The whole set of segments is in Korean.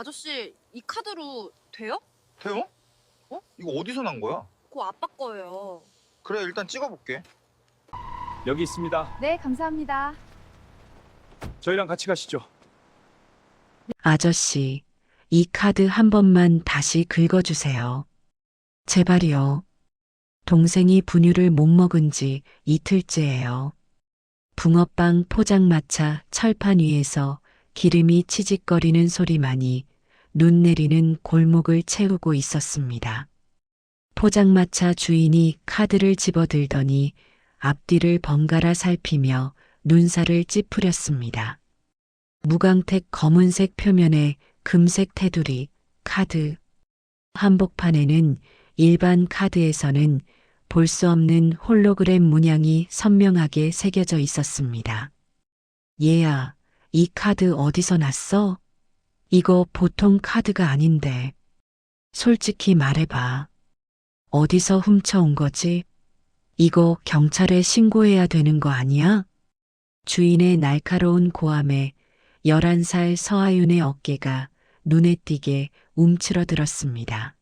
아저씨, 이 카드로 돼요? 태용? 이거 어디서 난 거야? 그거 아빠 거예요. 그래, 일단 찍어볼게. 여기 있습니다. 네, 감사합니다. 저희랑 같이 가시죠. 아저씨, 이 카드 한 번만 다시 긁어주세요. 제발이요. 동생이 분유를 못 먹은 지 이틀째예요. 붕어빵 포장마차 철판 위에서 기름이 치직거리는 소리만이 눈 내리는 골목을 채우고 있었습니다. 포장마차 주인이 카드를 집어들더니 앞뒤를 번갈아 살피며 눈살을 찌푸렸습니다. 무광택 검은색 표면에 금색 테두리, 카드. 한복판에는 일반 카드에서는 볼 수 없는 홀로그램 문양이 선명하게 새겨져 있었습니다. 얘야, 이 카드 어디서 났어? 이거 보통 카드가 아닌데. 솔직히 말해봐. 어디서 훔쳐온 거지? 이거 경찰에 신고해야 되는 거 아니야? 주인의 날카로운 고함에 11살 서하윤의 어깨가 눈에 띄게 움츠러들었습니다.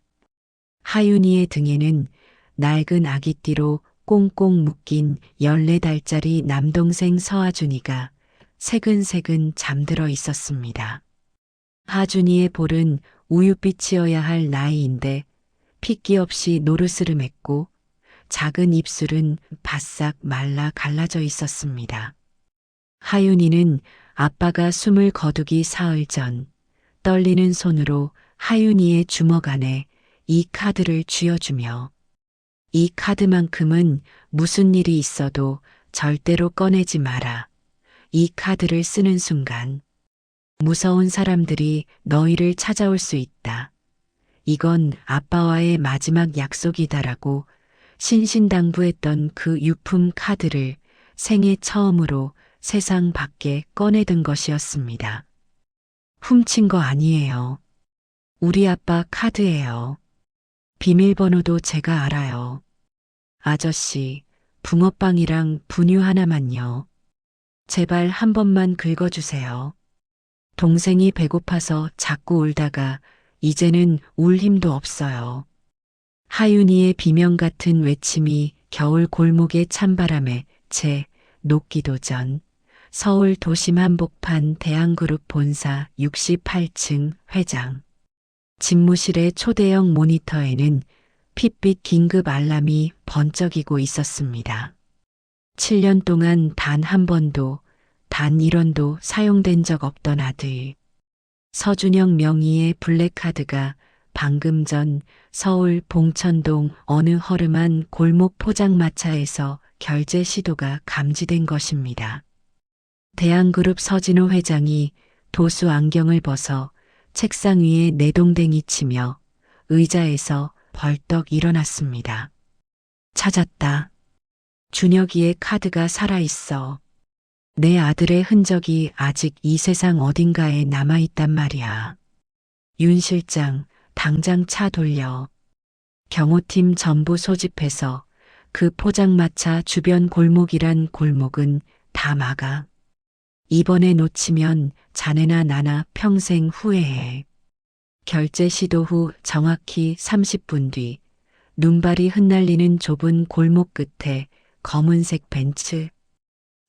하윤이의 등에는 낡은 아기띠로 꽁꽁 묶인 14달짜리 남동생 서하준이가 새근새근 잠들어 있었습니다. 하준이의 볼은 우윳빛이어야 할 나이인데 핏기 없이 노르스름했고 작은 입술은 바싹 말라 갈라져 있었습니다. 하윤이는 아빠가 숨을 거두기 사흘 전 떨리는 손으로 하윤이의 주먹 안에 이 카드를 쥐어주며 이 카드만큼은 무슨 일이 있어도 절대로 꺼내지 마라. 이 카드를 쓰는 순간 무서운 사람들이 너희를 찾아올 수 있다. 이건 아빠와의 마지막 약속이다라고 신신당부했던 그 유품 카드를 생애 처음으로 세상 밖에 꺼내든 것이었습니다. 훔친 거 아니에요. 우리 아빠 카드예요. 비밀번호도 제가 알아요. 아저씨, 붕어빵이랑 분유 하나만요. 제발 한 번만 긁어주세요. 동생이 배고파서 자꾸 울다가 이제는 울 힘도 없어요. 하윤이의 비명 같은 외침이 겨울 골목의 찬바람에 채 녹기도 전 서울 도심 한복판 대한그룹 본사 68층 회장. 집무실의 초대형 모니터에는 핏빛 긴급 알람이 번쩍이고 있었습니다. 7년 동안 단 한 번도, 단 1원도 사용된 적 없던 아들. 서준영 명의의 블랙카드가 방금 전 서울 봉천동 어느 허름한 골목 포장마차에서 결제 시도가 감지된 것입니다. 대한그룹 서진호 회장이 도수 안경을 벗어 책상 위에 내동댕이 치며 의자에서 벌떡 일어났습니다. 찾았다. 준혁이의 카드가 살아있어. 내 아들의 흔적이 아직 이 세상 어딘가에 남아있단 말이야. 윤 실장, 당장 차 돌려. 경호팀 전부 소집해서 그 포장마차 주변 골목이란 골목은 다 막아. 이번에 놓치면 자네나 나나 평생 후회해. 결제 시도 후 정확히 30분 뒤 눈발이 흩날리는 좁은 골목 끝에 검은색 벤츠.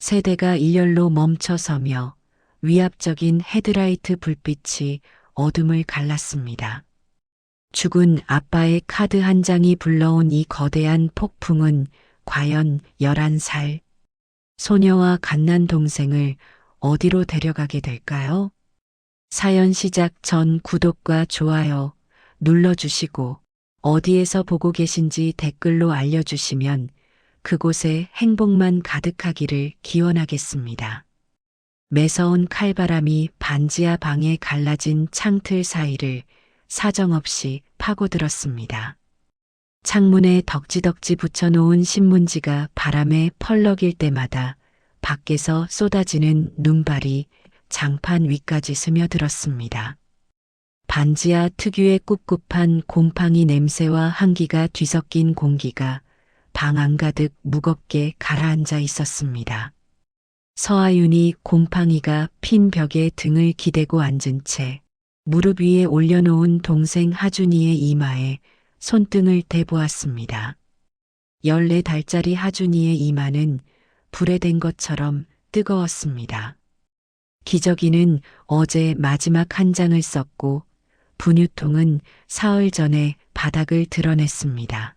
세 대가 일렬로 멈춰서며 위압적인 헤드라이트 불빛이 어둠을 갈랐습니다. 죽은 아빠의 카드 한 장이 불러온 이 거대한 폭풍은 과연 11살 소녀와 갓난 동생을 어디로 데려가게 될까요? 사연 시작 전 구독과 좋아요 눌러주시고 어디에서 보고 계신지 댓글로 알려주시면 그곳에 행복만 가득하기를 기원하겠습니다. 매서운 칼바람이 반지하 방에 갈라진 창틀 사이를 사정없이 파고들었습니다. 창문에 덕지덕지 붙여놓은 신문지가 바람에 펄럭일 때마다 밖에서 쏟아지는 눈발이 장판 위까지 스며들었습니다. 반지하 특유의 꿉꿉한 곰팡이 냄새와 한기가 뒤섞인 공기가 방 안가득 무겁게 가라앉아 있었습니다. 서하윤이 곰팡이가 핀 벽에 등을 기대고 앉은 채 무릎 위에 올려놓은 동생 하준이의 이마에 손등을 대보았습니다. 14달짜리 하준이의 이마는 불에 댄 것처럼 뜨거웠습니다. 기저귀는 어제 마지막 한 장을 썼고 분유통은 사흘 전에 바닥을 드러냈습니다.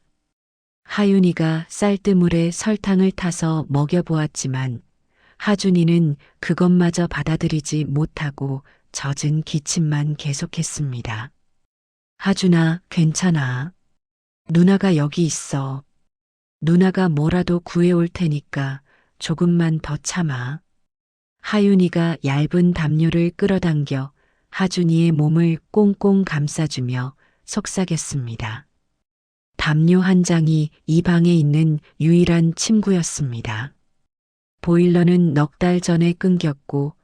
하윤이가 쌀뜨물에 설탕을 타서 먹여보았지만 하준이는 그것마저 받아들이지 못하고 젖은 기침만 계속했습니다. 하준아, 괜찮아. 누나가 여기 있어. 누나가 뭐라도 구해올 테니까 조금만 더 참아. 하윤이가 얇은 담요를 끌어당겨 하준이의 몸을 꽁꽁 감싸주며 속삭였습니다. 담요 한 장이 이 방에 있는 유일한 침구였습니다. 보일러는 넉 달 전에 끊겼고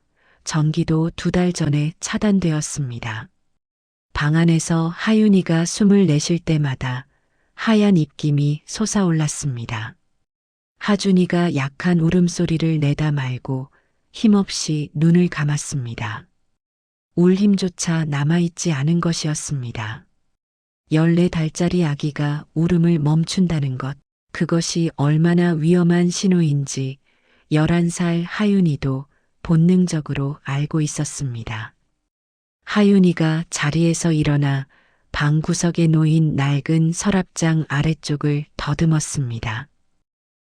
전기도 2달 전에 차단되었습니다. 방 안에서 하윤이가 숨을 내쉴 때마다 하얀 입김이 솟아올랐습니다. 하준이가 약한 울음소리를 내다 말고 힘없이 눈을 감았습니다. 울 힘조차 남아있지 않은 것이었습니다. 14달짜리 아기가 울음을 멈춘다는 것, 그것이 얼마나 위험한 신호인지 11살 하윤이도 본능적으로 알고 있었습니다. 하윤이가 자리에서 일어나 방 구석에 놓인 낡은 서랍장 아래쪽을 더듬었습니다.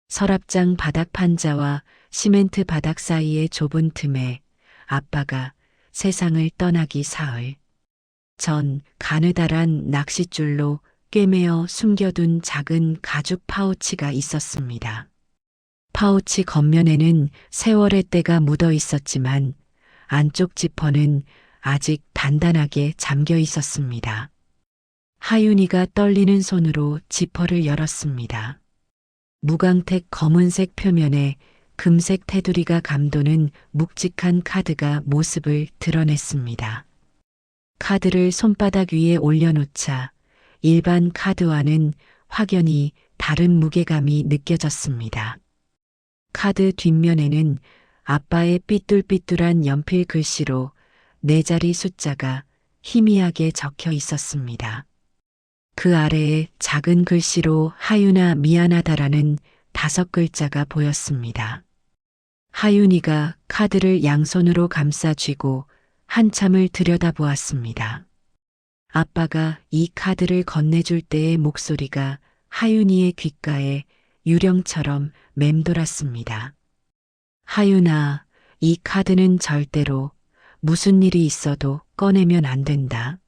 서랍장 바닥 판자와 시멘트 바닥 사이의 좁은 틈에 아빠가 세상을 떠나기 사흘 전 가느다란 낚싯줄로 꿰매어 숨겨둔 작은 가죽 파우치가 있었습니다. 파우치 겉면에는 세월의 때가 묻어 있었지만 안쪽 지퍼는 아직 단단하게 잠겨 있었습니다. 하윤이가 떨리는 손으로 지퍼를 열었습니다. 무광택 검은색 표면에 금색 테두리가 감도는 묵직한 카드가 모습을 드러냈습니다. 카드를 손바닥 위에 올려놓자 일반 카드와는 확연히 다른 무게감이 느껴졌습니다. 카드 뒷면에는 아빠의 삐뚤삐뚤한 연필 글씨로 4자리 숫자가 희미하게 적혀 있었습니다. 그 아래에 작은 글씨로 하윤아 미안하다라는 5글자가 보였습니다. 하윤이가 카드를 양손으로 감싸 쥐고 한참을 들여다보았습니다. 아빠가 이 카드를 건네줄 때의 목소리가 하윤이의 귓가에 유령처럼 맴돌았습니다. 하윤아, 이 카드는 절대로 무슨 일이 있어도 꺼내면 안 된다.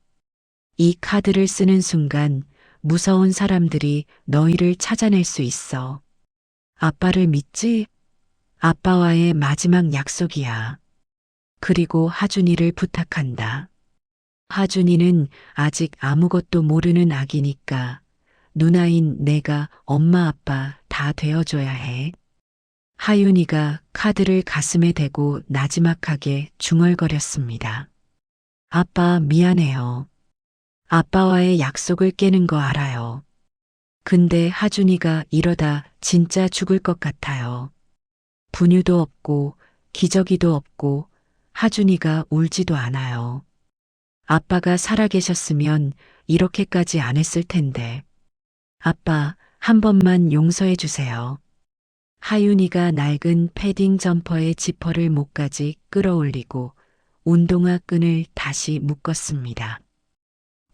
이 카드를 쓰는 순간 무서운 사람들이 너희를 찾아낼 수 있어. 아빠를 믿지? 아빠와의 마지막 약속이야. 그리고 하준이를 부탁한다. 하준이는 아직 아무것도 모르는 아기니까 누나인 내가 엄마 아빠 다 되어줘야 해. 하윤이가 카드를 가슴에 대고 나지막하게 중얼거렸습니다. 아빠 미안해요. 아빠와의 약속을 깨는 거 알아요. 근데 하준이가 이러다 진짜 죽을 것 같아요. 분유도 없고 기저귀도 없고 하준이가 울지도 않아요. 아빠가 살아계셨으면 이렇게까지 안 했을 텐데. 아빠, 한 번만 용서해 주세요. 하윤이가 낡은 패딩 점퍼의 지퍼를 목까지 끌어올리고 운동화 끈을 다시 묶었습니다.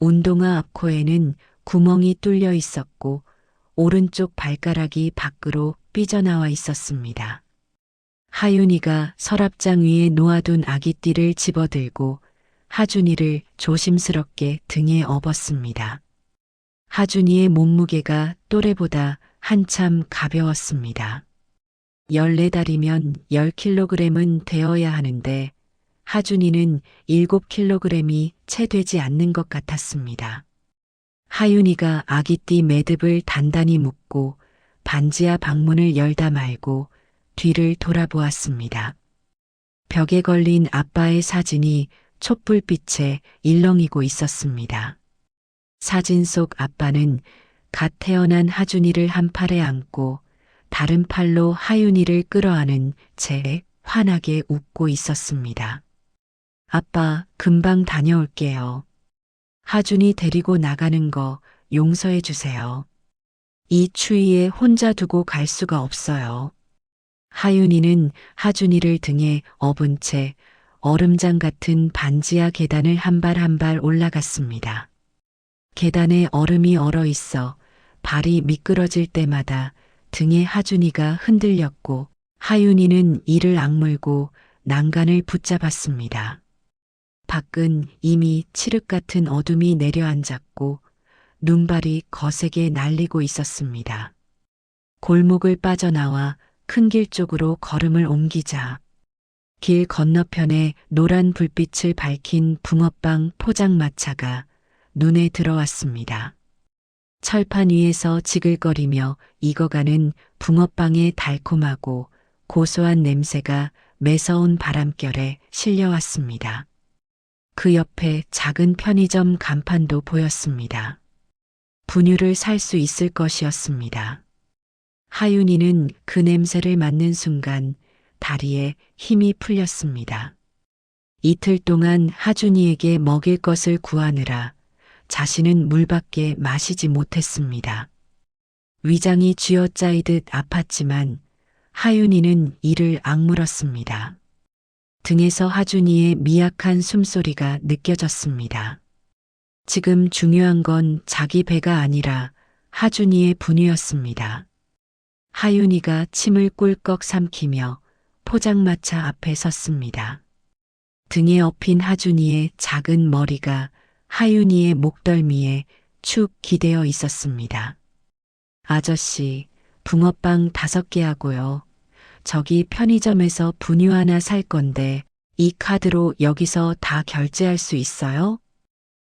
운동화 앞코에는 구멍이 뚫려 있었고 오른쪽 발가락이 밖으로 삐져나와 있었습니다. 하윤이가 서랍장 위에 놓아둔 아기띠를 집어들고 하준이를 조심스럽게 등에 업었습니다. 하준이의 몸무게가 또래보다 한참 가벼웠습니다. 14달이면 10kg은 되어야 하는데 하준이는 7kg이 채 되지 않는 것 같았습니다. 하윤이가 아기띠 매듭을 단단히 묶고 반지하 방문을 열다 말고 뒤를 돌아보았습니다. 벽에 걸린 아빠의 사진이 촛불빛에 일렁이고 있었습니다. 사진 속 아빠는 갓 태어난 하준이를 한 팔에 안고 다른 팔로 하윤이를 끌어안은 채 환하게 웃고 있었습니다. 아빠, 금방 다녀올게요. 하준이 데리고 나가는 거 용서해 주세요. 이 추위에 혼자 두고 갈 수가 없어요. 하윤이는 하준이를 등에 업은 채 얼음장 같은 반지하 계단을 한 발 한 발 올라갔습니다. 계단에 얼음이 얼어 있어 발이 미끄러질 때마다 등에 하준이가 흔들렸고 하윤이는 이를 악물고 난간을 붙잡았습니다. 밖은 이미 칠흑 같은 어둠이 내려앉았고 눈발이 거세게 날리고 있었습니다. 골목을 빠져나와 큰 길 쪽으로 걸음을 옮기자 길 건너편에 노란 불빛을 밝힌 붕어빵 포장마차가 눈에 들어왔습니다. 철판 위에서 지글거리며 익어가는 붕어빵의 달콤하고 고소한 냄새가 매서운 바람결에 실려왔습니다. 그 옆에 작은 편의점 간판도 보였습니다. 분유를 살 수 있을 것이었습니다. 하윤이는 그 냄새를 맡는 순간 다리에 힘이 풀렸습니다. 이틀 동안 하준이에게 먹일 것을 구하느라 자신은 물밖에 마시지 못했습니다. 위장이 쥐어짜이듯 아팠지만 하윤이는 이를 악물었습니다. 등에서 하준이의 미약한 숨소리가 느껴졌습니다. 지금 중요한 건 자기 배가 아니라 하준이의 분유였습니다. 하윤이가 침을 꿀꺽 삼키며 포장마차 앞에 섰습니다. 등에 업힌 하준이의 작은 머리가 하윤이의 목덜미에 축 기대어 있었습니다. 아저씨, 붕어빵 5개 하고요. 저기 편의점에서 분유 하나 살 건데 이 카드로 여기서 다 결제할 수 있어요?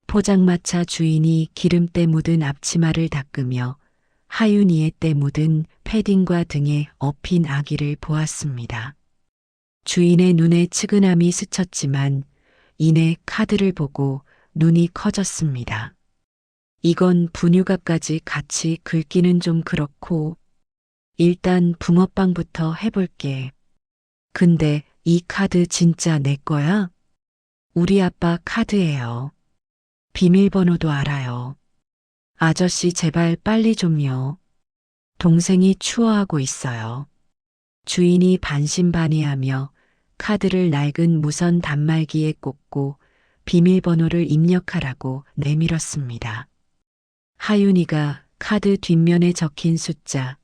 포장마차 주인이 기름때 묻은 앞치마를 닦으며 하윤이의 때 묻은 패딩과 등에 업힌 아기를 보았습니다. 주인의 눈에 측은함이 스쳤지만 이내 카드를 보고 눈이 커졌습니다. 이건 분유값까지 같이 긁기는 좀 그렇고 일단 붕어빵부터 해볼게. 근데 이 카드 진짜 내 거야? 우리 아빠 카드예요. 비밀번호도 알아요. 아저씨 제발 빨리 좀요. 동생이 추워하고 있어요. 주인이 반신반의하며 카드를 낡은 무선 단말기에 꽂고 비밀번호를 입력하라고 내밀었습니다. 하윤이가 카드 뒷면에 적힌 숫자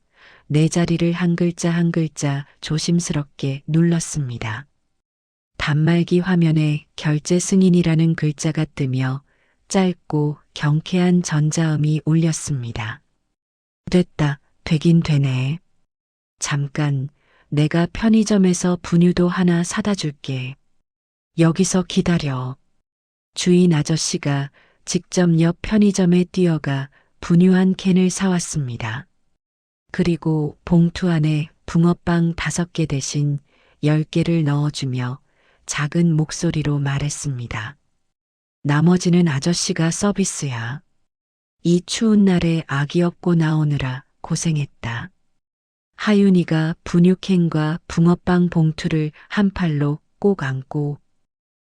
4자리를 한 글자 한 글자 조심스럽게 눌렀습니다. 단말기 화면에 결제 승인이라는 글자가 뜨며 짧고 경쾌한 전자음이 울렸습니다. 됐다, 되긴 되네. 잠깐, 내가 편의점에서 분유도 하나 사다 줄게. 여기서 기다려. 주인 아저씨가 직접 옆 편의점에 뛰어가 분유 한 캔을 사왔습니다. 그리고 봉투 안에 붕어빵 5개 대신 10개를 넣어주며 작은 목소리로 말했습니다. 나머지는 아저씨가 서비스야. 이 추운 날에 아기 업고 나오느라 고생했다. 하윤이가 분유캔과 붕어빵 봉투를 한 팔로 꼭 안고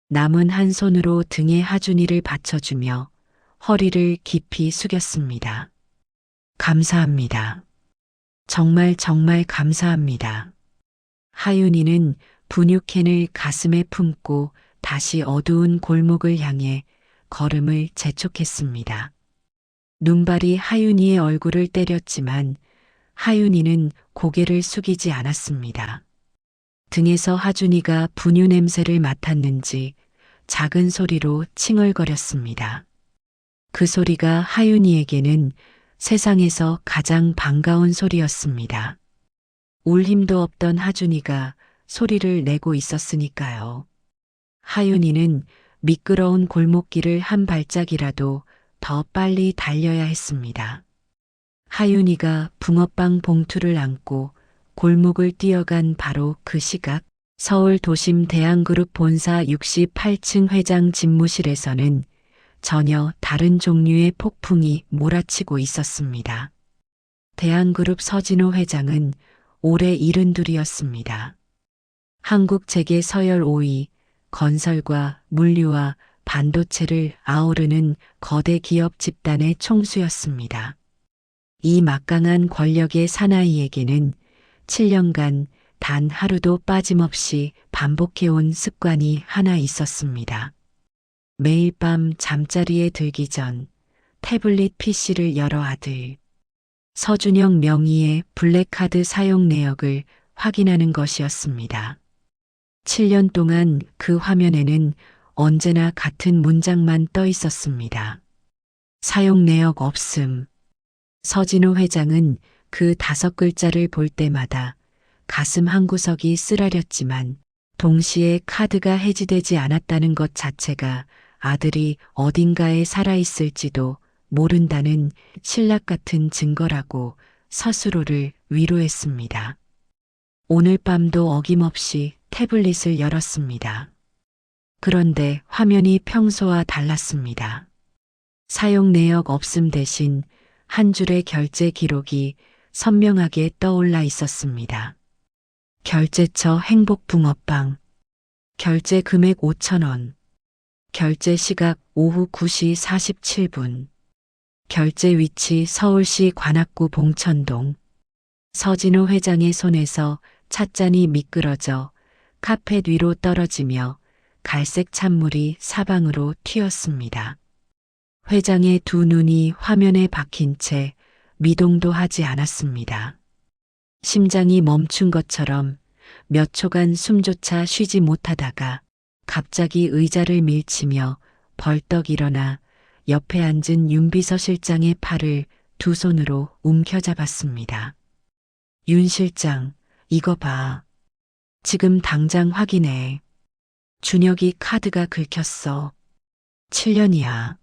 남은 한 손으로 등에 하준이를 받쳐주며 허리를 깊이 숙였습니다. 감사합니다. 정말 정말 감사합니다. 하윤이는 분유캔을 가슴에 품고 다시 어두운 골목을 향해 걸음을 재촉했습니다. 눈발이 하윤이의 얼굴을 때렸지만 하윤이는 고개를 숙이지 않았습니다. 등에서 하준이가 분유 냄새를 맡았는지 작은 소리로 칭얼거렸습니다. 그 소리가 하윤이에게는 세상에서 가장 반가운 소리였습니다. 울 힘도 없던 하준이가 소리를 내고 있었으니까요. 하윤이는 미끄러운 골목길을 한 발짝이라도 더 빨리 달려야 했습니다. 하윤이가 붕어빵 봉투를 안고 골목을 뛰어간 바로 그 시각 서울 도심 대한그룹 본사 68층 회장 집무실에서는 전혀 다른 종류의 폭풍이 몰아치고 있었습니다. 대한그룹 서진호 회장은 올해 72였습니다. 한국 재계 서열 5위, 건설과 물류와 반도체를 아우르는 거대 기업 집단의 총수였습니다. 이 막강한 권력의 사나이에게는 7년간 단 하루도 빠짐없이 반복해온 습관이 하나 있었습니다. 매일 밤 잠자리에 들기 전 태블릿 PC를 열어 아들 서준영 명의의 블랙카드 사용 내역을 확인하는 것이었습니다. 7년 동안 그 화면에는 언제나 같은 문장만 떠 있었습니다. 사용 내역 없음. 서진호 회장은 그 5글자를 볼 때마다 가슴 한구석이 쓰라렸지만 동시에 카드가 해지되지 않았다는 것 자체가 아들이 어딘가에 살아있을지도 모른다는 신락 같은 증거라고 스스로를 위로했습니다. 오늘 밤도 어김없이 태블릿을 열었습니다. 그런데 화면이 평소와 달랐습니다. 사용 내역 없음 대신 한 줄의 결제 기록이 선명하게 떠올라 있었습니다. 결제처 행복붕어빵. 결제 금액 5,000원. 결제 시각 오후 9시 47분. 결제 위치 서울시 관악구 봉천동. 서진호 회장의 손에서 찻잔이 미끄러져 카펫 위로 떨어지며 갈색 찬물이 사방으로 튀었습니다. 회장의 두 눈이 화면에 박힌 채 미동도 하지 않았습니다. 심장이 멈춘 것처럼 몇 초간 숨조차 쉬지 못하다가 갑자기 의자를 밀치며 벌떡 일어나 옆에 앉은 윤비서 실장의 팔을 두 손으로 움켜잡았습니다. 윤 실장, 이거 봐. 지금 당장 확인해. 준혁이 카드가 긁혔어. 7년이야.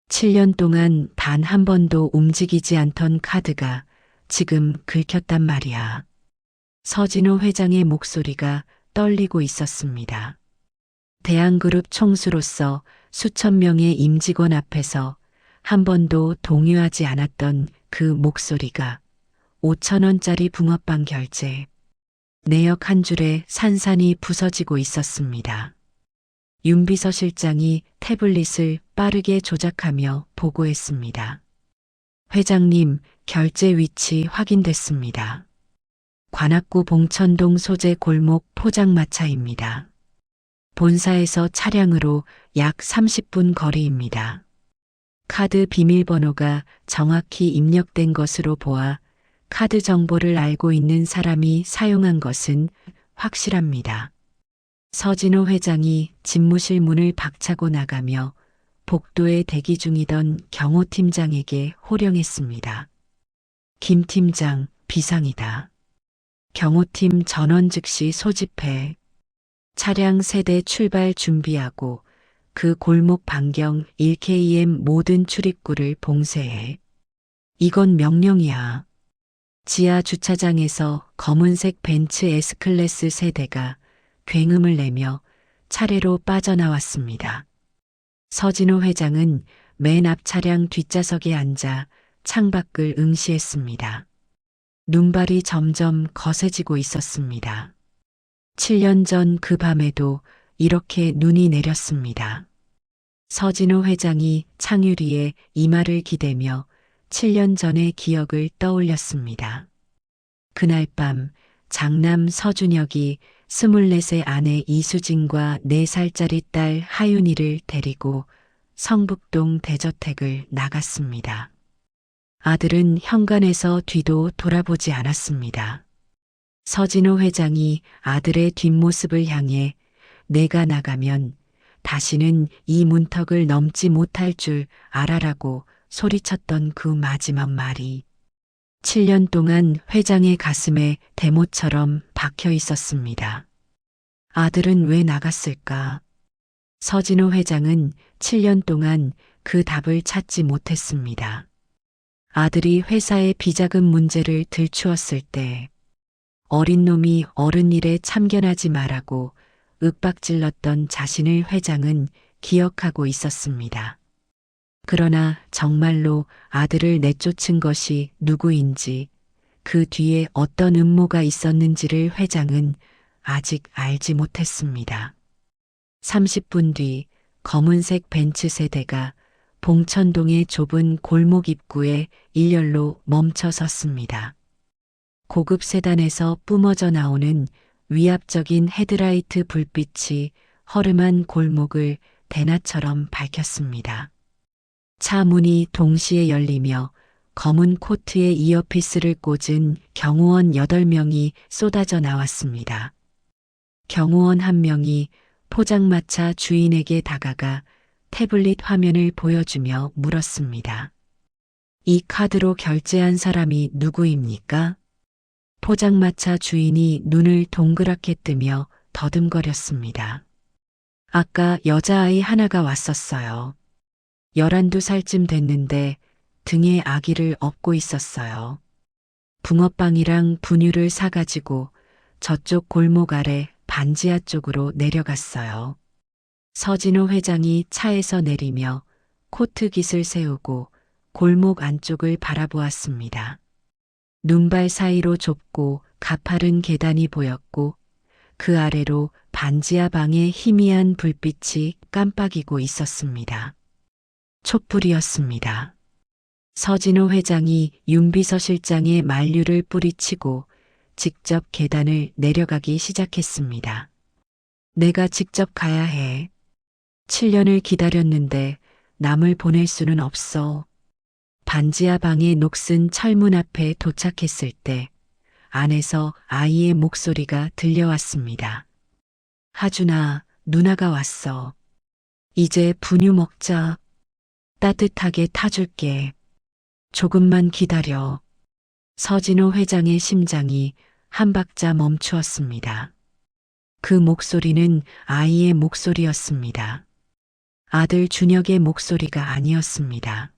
7년 동안 단 한 번도 움직이지 않던 카드가 지금 긁혔단 말이야. 서진호 회장의 목소리가 떨리고 있었습니다. 대한그룹 총수로서 수천 명의 임직원 앞에서 한 번도 동요하지 않았던 그 목소리가 5,000원짜리 붕어빵 결제. 내역 한 줄에 산산이 부서지고 있었습니다. 윤비서 실장이 태블릿을 빠르게 조작하며 보고했습니다. 회장님, 결제 위치 확인됐습니다. 관악구 봉천동 소재 골목 포장마차입니다. 본사에서 차량으로 약 30분 거리입니다. 카드 비밀번호가 정확히 입력된 것으로 보아 카드 정보를 알고 있는 사람이 사용한 것은 확실합니다. 서진호 회장이 집무실 문을 박차고 나가며 복도에 대기 중이던 경호 팀장에게 호령했습니다. 김 팀장, 비상이다. 경호팀 전원 즉시 소집해. 차량 세대 출발 준비하고 그 골목 반경 1km 모든 출입구를 봉쇄해. 이건 명령이야. 지하 주차장에서 검은색 벤츠 S클래스 세대가 굉음을 내며 차례로 빠져나왔습니다. 서진호 회장은 맨 앞 차량 뒷좌석에 앉아 창밖을 응시했습니다. 눈발이 점점 거세지고 있었습니다. 7년 전 그 밤에도 이렇게 눈이 내렸습니다. 서진호 회장이 창유리에 이마를 기대며 7년 전의 기억을 떠올렸습니다. 그날 밤 장남 서준혁이 24세 아내 이수진과 4살짜리 딸 하윤이를 데리고 성북동 대저택을 나갔습니다. 아들은 현관에서 뒤도 돌아보지 않았습니다. 서진호 회장이 아들의 뒷모습을 향해 내가 나가면 다시는 이 문턱을 넘지 못할 줄 알아라고 소리쳤던 그 마지막 말이 7년 동안 회장의 가슴에 대못처럼 박혀 있었습니다. 아들은 왜 나갔을까? 서진호 회장은 7년 동안 그 답을 찾지 못했습니다. 아들이 회사의 비자금 문제를 들추었을 때 어린 놈이 어른 일에 참견하지 말라고 윽박질렀던 자신을 회장은 기억하고 있었습니다. 그러나 정말로 아들을 내쫓은 것이 누구인지 그 뒤에 어떤 음모가 있었는지를 회장은 아직 알지 못했습니다. 30분 뒤 검은색 벤츠 세대가 봉천동의 좁은 골목 입구에 일렬로 멈춰 섰습니다. 고급 세단에서 뿜어져 나오는 위압적인 헤드라이트 불빛이 허름한 골목을 대낮처럼 밝혔습니다. 차 문이 동시에 열리며 검은 코트에 이어피스를 꽂은 경호원 8명이 쏟아져 나왔습니다. 경호원 한 명이 포장마차 주인에게 다가가 태블릿 화면을 보여주며 물었습니다. 이 카드로 결제한 사람이 누구입니까? 포장마차 주인이 눈을 동그랗게 뜨며 더듬거렸습니다. 아까 여자아이 하나가 왔었어요. 11~12살쯤 됐는데 등에 아기를 업고 있었어요. 붕어빵이랑 분유를 사가지고 저쪽 골목 아래 반지하 쪽으로 내려갔어요. 서진호 회장이 차에서 내리며 코트 깃을 세우고 골목 안쪽을 바라보았습니다. 눈발 사이로 좁고 가파른 계단이 보였고 그 아래로 반지하 방의 희미한 불빛이 깜빡이고 있었습니다. 촛불이었습니다. 서진호 회장이 윤비서실장의 만류를 뿌리치고 직접 계단을 내려가기 시작했습니다. 내가 직접 가야 해. 7년을 기다렸는데 남을 보낼 수는 없어. 반지하 방의 녹슨 철문 앞에 도착했을 때 안에서 아이의 목소리가 들려왔습니다. 하준아, 누나가 왔어. 이제 분유 먹자. 따뜻하게 타줄게. 조금만 기다려. 서진호 회장의 심장이 한 박자 멈추었습니다. 그 목소리는 아이의 목소리였습니다. 아들 준혁의 목소리가 아니었습니다.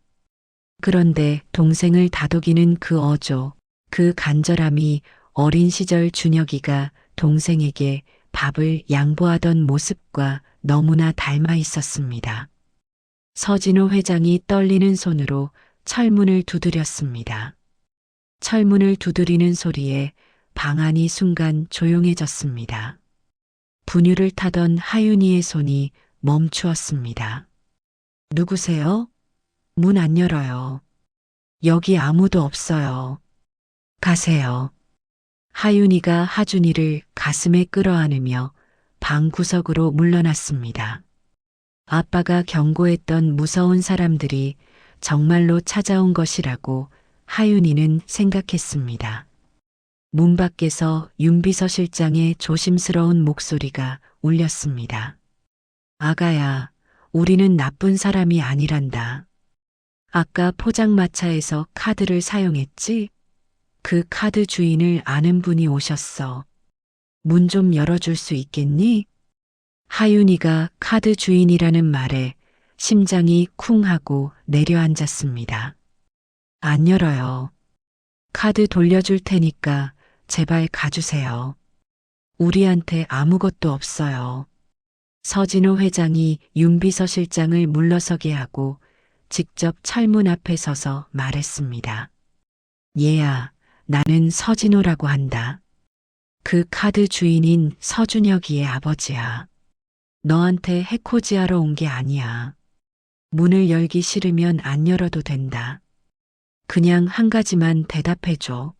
그런데 동생을 다독이는 그 어조, 그 간절함이 어린 시절 준혁이가 동생에게 밥을 양보하던 모습과 너무나 닮아 있었습니다. 서진호 회장이 떨리는 손으로 철문을 두드렸습니다. 철문을 두드리는 소리에 방 안이 순간 조용해졌습니다. 분유를 타던 하윤이의 손이 멈추었습니다. 누구세요? 문 안 열어요. 여기 아무도 없어요. 가세요. 하윤이가 하준이를 가슴에 끌어안으며 방 구석으로 물러났습니다. 아빠가 경고했던 무서운 사람들이 정말로 찾아온 것이라고 하윤이는 생각했습니다. 문 밖에서 윤비서실장의 조심스러운 목소리가 울렸습니다. 아가야, 우리는 나쁜 사람이 아니란다. 아까 포장마차에서 카드를 사용했지? 그 카드 주인을 아는 분이 오셨어. 문 좀 열어줄 수 있겠니? 하윤이가 카드 주인이라는 말에 심장이 쿵 하고 내려앉았습니다. 안 열어요. 카드 돌려줄 테니까 제발 가주세요. 우리한테 아무것도 없어요. 서진호 회장이 윤비서실장을 물러서게 하고 직접 철문 앞에 서서 말했습니다. 얘야, 나는 서진호라고 한다. 그 카드 주인인 서준혁이의 아버지야. 너한테 해코지하러 온 게 아니야. 문을 열기 싫으면 안 열어도 된다. 그냥 한 가지만 대답해줘.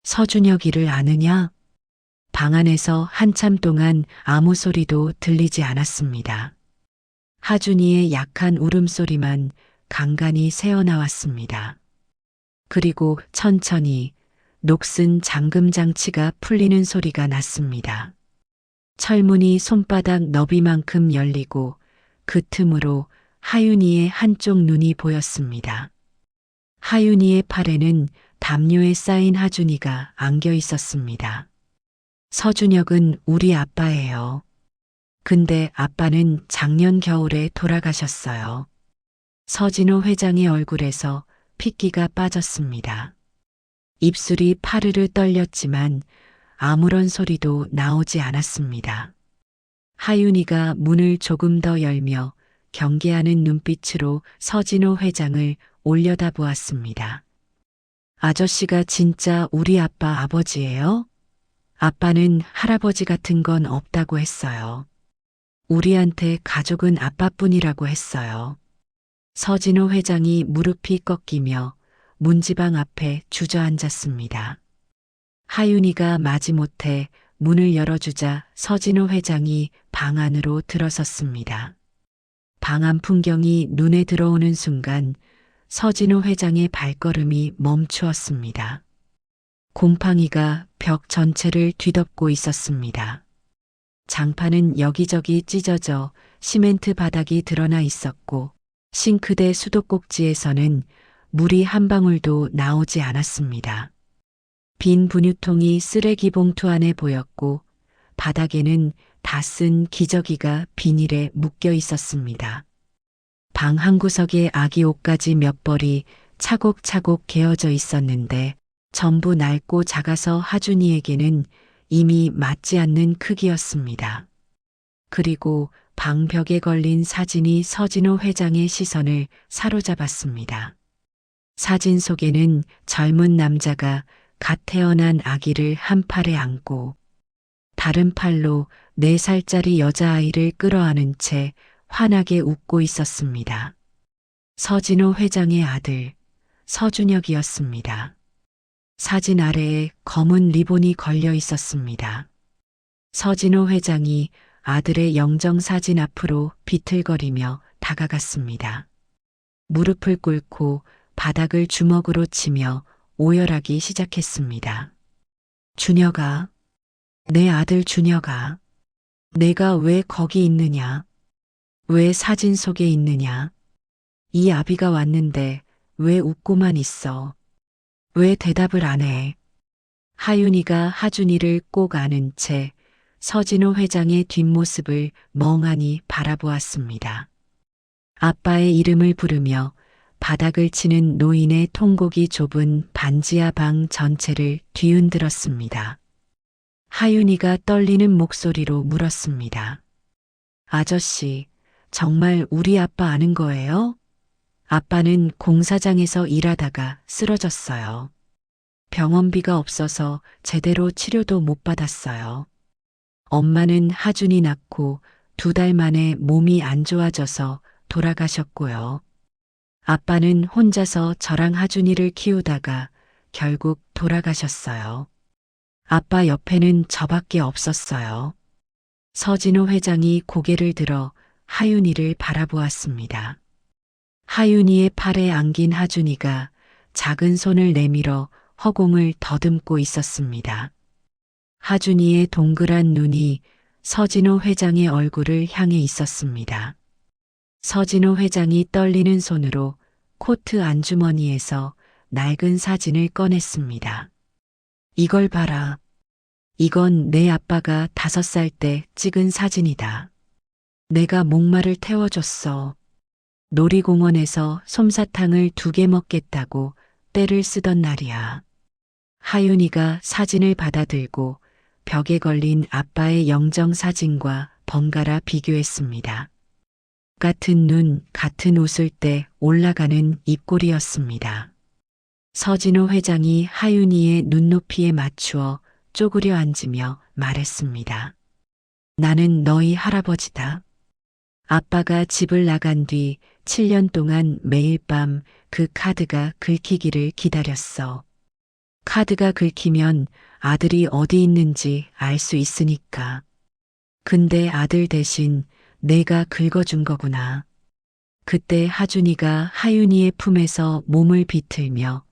서준혁이를 아느냐? 방 안에서 한참 동안 아무 소리도 들리지 않았습니다. 하준이의 약한 울음소리만 간간히 새어나왔습니다. 그리고 천천히 녹슨 잠금 장치가 풀리는 소리가 났습니다. 철문이 손바닥 너비만큼 열리고 그 틈으로 하윤이의 한쪽 눈이 보였습니다. 하윤이의 팔에는 담요에 쌓인 하준이가 안겨 있었습니다. 서준혁은 우리 아빠예요. 근데 아빠는 작년 겨울에 돌아가셨어요. 서진호 회장의 얼굴에서 핏기가 빠졌습니다. 입술이 파르르 떨렸지만 아무런 소리도 나오지 않았습니다. 하윤이가 문을 조금 더 열며 경계하는 눈빛으로 서진호 회장을 올려다보았습니다. 아저씨가 진짜 우리 아빠 아버지예요? 아빠는 할아버지 같은 건 없다고 했어요. 우리한테 가족은 아빠뿐이라고 했어요. 서진호 회장이 무릎이 꺾이며 문지방 앞에 주저앉았습니다. 하윤이가 마지못해 문을 열어주자 서진호 회장이 방 안으로 들어섰습니다. 방 안 풍경이 눈에 들어오는 순간 서진호 회장의 발걸음이 멈추었습니다. 곰팡이가 벽 전체를 뒤덮고 있었습니다. 장판은 여기저기 찢어져 시멘트 바닥이 드러나 있었고 싱크대 수도꼭지에서는 물이 한 방울도 나오지 않았습니다. 빈 분유통이 쓰레기 봉투 안에 보였고 바닥에는 다 쓴 기저귀가 비닐에 묶여 있었습니다. 방 한 구석에 아기 옷까지 몇 벌이 차곡차곡 개어져 있었는데 전부 낡고 작아서 하준이에게는 이미 맞지 않는 크기였습니다. 그리고 방 벽에 걸린 사진이 서진호 회장의 시선을 사로잡았습니다. 사진 속에는 젊은 남자가 갓 태어난 아기를 한 팔에 안고 다른 팔로 4살짜리 여자아이를 끌어안은 채 환하게 웃고 있었습니다. 서진호 회장의 아들 서준혁이었습니다. 사진 아래에 검은 리본이 걸려 있었습니다. 서진호 회장이 아들의 영정사진 앞으로 비틀거리며 다가갔습니다. 무릎을 꿇고 바닥을 주먹으로 치며 오열하기 시작했습니다. 준혁아, 내 아들 준혁아, 내가 왜 거기 있느냐? 왜 사진 속에 있느냐? 이 아비가 왔는데 왜 웃고만 있어? 왜 대답을 안 해? 하윤이가 하준이를 꼭 안은 채 서진호 회장의 뒷모습을 멍하니 바라보았습니다. 아빠의 이름을 부르며 바닥을 치는 노인의 통곡이 좁은 반지하 방 전체를 뒤흔들었습니다. 하윤이가 떨리는 목소리로 물었습니다. 아저씨, 정말 우리 아빠 아는 거예요? 아빠는 공사장에서 일하다가 쓰러졌어요. 병원비가 없어서 제대로 치료도 못 받았어요. 엄마는 하준이 낳고 2달 만에 몸이 안 좋아져서 돌아가셨고요. 아빠는 혼자서 저랑 하준이를 키우다가 결국 돌아가셨어요. 아빠 옆에는 저밖에 없었어요. 서진호 회장이 고개를 들어 하윤이를 바라보았습니다. 하윤이의 팔에 안긴 하준이가 작은 손을 내밀어 허공을 더듬고 있었습니다. 하준이의 동그란 눈이 서진호 회장의 얼굴을 향해 있었습니다. 서진호 회장이 떨리는 손으로 코트 안주머니에서 낡은 사진을 꺼냈습니다. 이걸 봐라. 이건 내 아빠가 5살 때 찍은 사진이다. 내가 목마를 태워줬어. 놀이공원에서 솜사탕을 2개 먹겠다고 떼를 쓰던 날이야. 하윤이가 사진을 받아들고 벽에 걸린 아빠의 영정사진과 번갈아 비교했습니다. 같은 눈, 같은 웃을 때 올라가는 입꼬리였습니다. 서진호 회장이 하윤이의 눈높이에 맞추어 쪼그려 앉으며 말했습니다. 나는 너희 할아버지다. 아빠가 집을 나간 뒤 7년 동안 매일 밤 그 카드가 긁히기를 기다렸어. 카드가 긁히면 아들이 어디 있는지 알 수 있으니까. 근데 아들 대신 내가 긁어준 거구나. 그때 하준이가 하윤이의 품에서 몸을 비틀며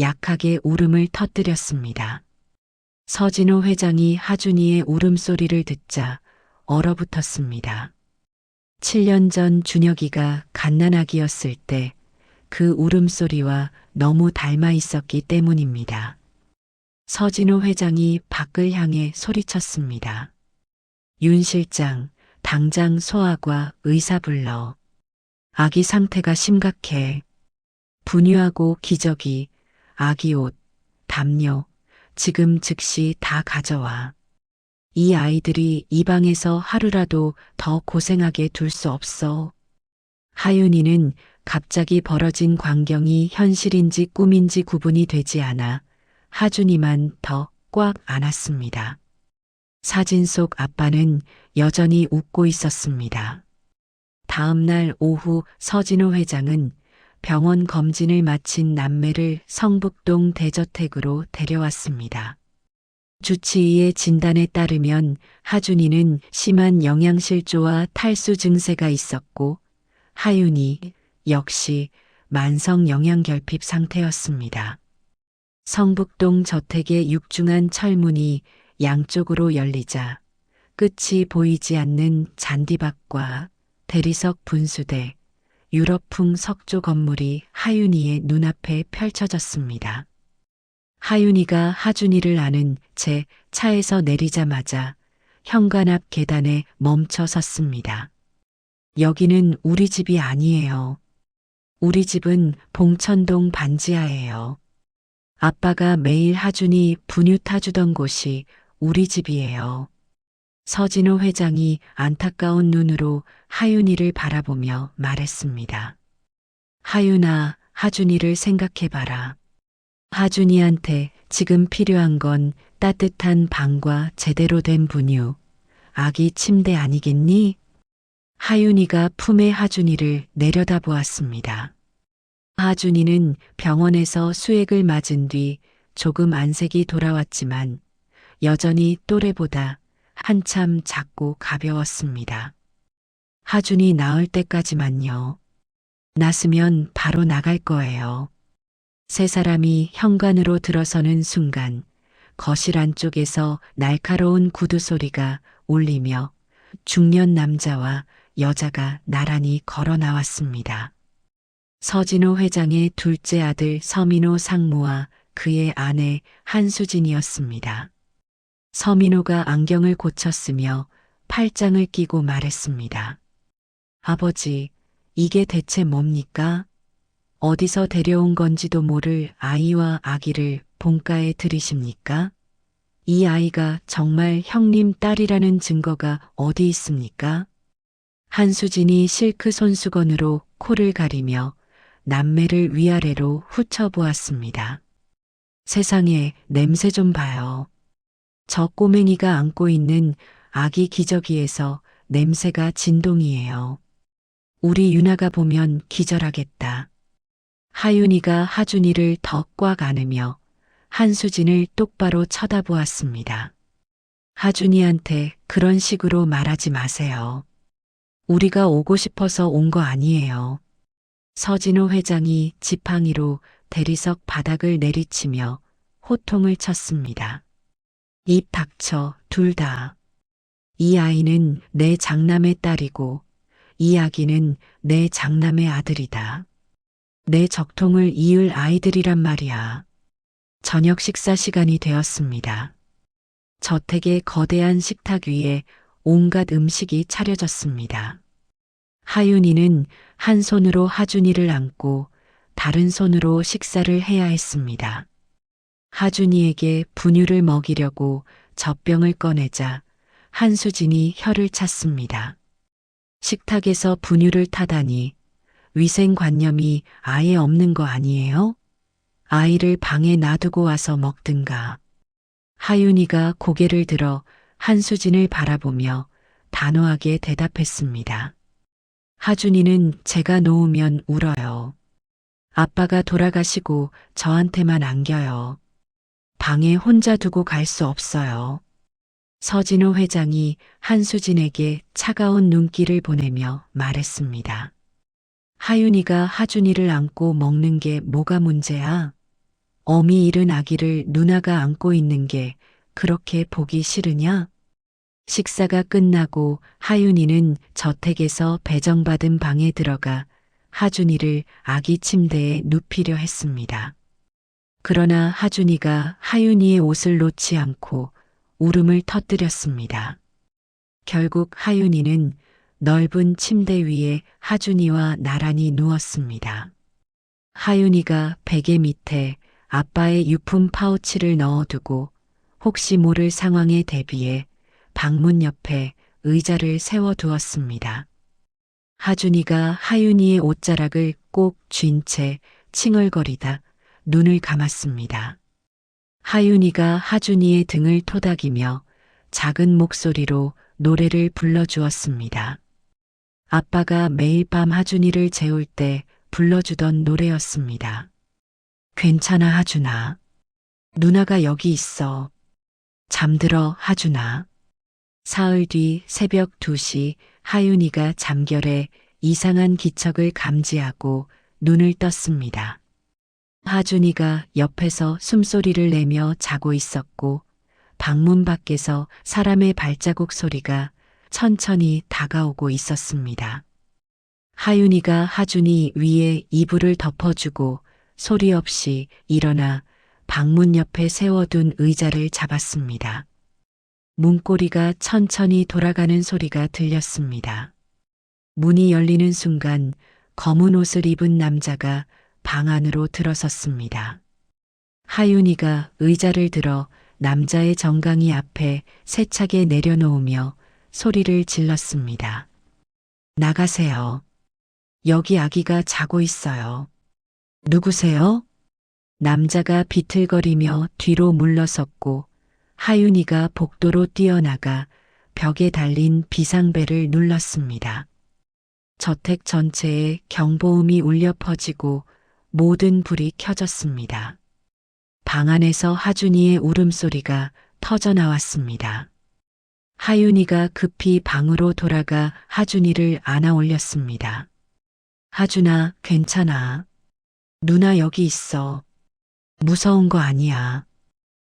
약하게 울음을 터뜨렸습니다. 서진호 회장이 하준이의 울음소리를 듣자 얼어붙었습니다. 7년 전 준혁이가 갓난아기였을 때 그 울음소리와 너무 닮아 있었기 때문입니다. 서진호 회장이 밖을 향해 소리쳤습니다. 윤 실장, 당장 소아과 의사 불러. 아기 상태가 심각해. 분유하고 기저귀, 아기 옷, 담요, 지금 즉시 다 가져와. 이 아이들이 이 방에서 하루라도 더 고생하게 둘 수 없어. 하윤이는 갑자기 벌어진 광경이 현실인지 꿈인지 구분이 되지 않아 하준이만 더 꽉 안았습니다. 사진 속 아빠는 여전히 웃고 있었습니다. 다음 날 오후 서진호 회장은 병원 검진을 마친 남매를 성북동 대저택으로 데려왔습니다. 주치의의 진단에 따르면 하준이는 심한 영양실조와 탈수 증세가 있었고 하윤이 역시 만성 영양결핍 상태였습니다. 성북동 저택의 육중한 철문이 양쪽으로 열리자 끝이 보이지 않는 잔디밭과 대리석 분수대, 유럽풍 석조 건물이 하윤이의 눈앞에 펼쳐졌습니다. 하윤이가 하준이를 아는 채 차에서 내리자마자 현관 앞 계단에 멈춰 섰습니다. 여기는 우리 집이 아니에요. 우리 집은 봉천동 반지하예요. 아빠가 매일 하준이 분유 타주던 곳이 우리 집이에요. 서진호 회장이 안타까운 눈으로 하윤이를 바라보며 말했습니다. 하윤아, 하준이를 생각해봐라. 하준이한테 지금 필요한 건 따뜻한 방과 제대로 된 분유, 아기 침대 아니겠니? 하윤이가 품에 하준이를 내려다보았습니다. 하준이는 병원에서 수액을 맞은 뒤 조금 안색이 돌아왔지만 여전히 또래보다 한참 작고 가벼웠습니다. 하준이 나을 때까지만요. 났으면 바로 나갈 거예요. 세 사람이 현관으로 들어서는 순간 거실 안쪽에서 날카로운 구두 소리가 울리며 중년 남자와 여자가 나란히 걸어 나왔습니다. 서진호 회장의 둘째 아들 서민호 상무와 그의 아내 한수진이었습니다. 서민호가 안경을 고쳤으며 팔짱을 끼고 말했습니다. 아버지, 이게 대체 뭡니까? 어디서 데려온 건지도 모를 아이와 아기를 본가에 들이십니까? 이 아이가 정말 형님 딸이라는 증거가 어디 있습니까? 한수진이 실크 손수건으로 코를 가리며 남매를 위아래로 훑어보았습니다. 세상에, 냄새 좀 봐요. 저 꼬맹이가 안고 있는 아기 기저귀에서 냄새가 진동이에요. 우리 유나가 보면 기절하겠다. 하윤이가 하준이를 더 꽉 안으며 한수진을 똑바로 쳐다보았습니다. 하준이한테 그런 식으로 말하지 마세요. 우리가 오고 싶어서 온 거 아니에요. 서진호 회장이 지팡이로 대리석 바닥을 내리치며 호통을 쳤습니다. 입 닥쳐, 둘 다. 이 아이는 내 장남의 딸이고 이 아기는 내 장남의 아들이다. 내 적통을 이을 아이들이란 말이야. 저녁 식사 시간이 되었습니다. 저택의 거대한 식탁 위에 온갖 음식이 차려졌습니다. 하윤이는 한 손으로 하준이를 안고 다른 손으로 식사를 해야 했습니다. 하준이에게 분유를 먹이려고 젖병을 꺼내자 한수진이 혀를 찼습니다. 식탁에서 분유를 타다니 위생관념이 아예 없는 거 아니에요? 아이를 방에 놔두고 와서 먹든가. 하윤이가 고개를 들어 한수진을 바라보며 단호하게 대답했습니다. 하준이는 제가 놓으면 울어요. 아빠가 돌아가시고 저한테만 안겨요. 방에 혼자 두고 갈 수 없어요. 서진호 회장이 한수진에게 차가운 눈길을 보내며 말했습니다. 하윤이가 하준이를 안고 먹는 게 뭐가 문제야? 어미 잃은 아기를 누나가 안고 있는 게 그렇게 보기 싫으냐? 식사가 끝나고 하윤이는 저택에서 배정받은 방에 들어가 하준이를 아기 침대에 눕히려 했습니다. 그러나 하준이가 하윤이의 옷을 놓지 않고 울음을 터뜨렸습니다. 결국 하윤이는 넓은 침대 위에 하준이와 나란히 누웠습니다. 하윤이가 베개 밑에 아빠의 유품 파우치를 넣어두고 혹시 모를 상황에 대비해 방문 옆에 의자를 세워두었습니다. 하준이가 하윤이의 옷자락을 꼭 쥔 채 칭얼거리다 눈을 감았습니다. 하윤이가 하준이의 등을 토닥이며 작은 목소리로 노래를 불러주었습니다. 아빠가 매일 밤 하준이를 재울 때 불러주던 노래였습니다. 괜찮아, 하준아. 누나가 여기 있어. 잠들어, 하준아. 사흘 뒤 새벽 2시 하윤이가 잠결에 이상한 기척을 감지하고 눈을 떴습니다. 하준이가 옆에서 숨소리를 내며 자고 있었고 방문 밖에서 사람의 발자국 소리가 천천히 다가오고 있었습니다. 하윤이가 하준이 위에 이불을 덮어주고 소리 없이 일어나 방문 옆에 세워둔 의자를 잡았습니다. 문고리가 천천히 돌아가는 소리가 들렸습니다. 문이 열리는 순간 검은 옷을 입은 남자가 방 안으로 들어섰습니다. 하윤이가 의자를 들어 남자의 정강이 앞에 세차게 내려놓으며 소리를 질렀습니다. 나가세요. 여기 아기가 자고 있어요. 누구세요? 남자가 비틀거리며 뒤로 물러섰고 하윤이가 복도로 뛰어나가 벽에 달린 비상벨을 눌렀습니다. 저택 전체에 경보음이 울려 퍼지고 모든 불이 켜졌습니다. 방 안에서 하준이의 울음소리가 터져나왔습니다. 하윤이가 급히 방으로 돌아가 하준이를 안아 올렸습니다. 하준아, 괜찮아. 누나 여기 있어. 무서운 거 아니야.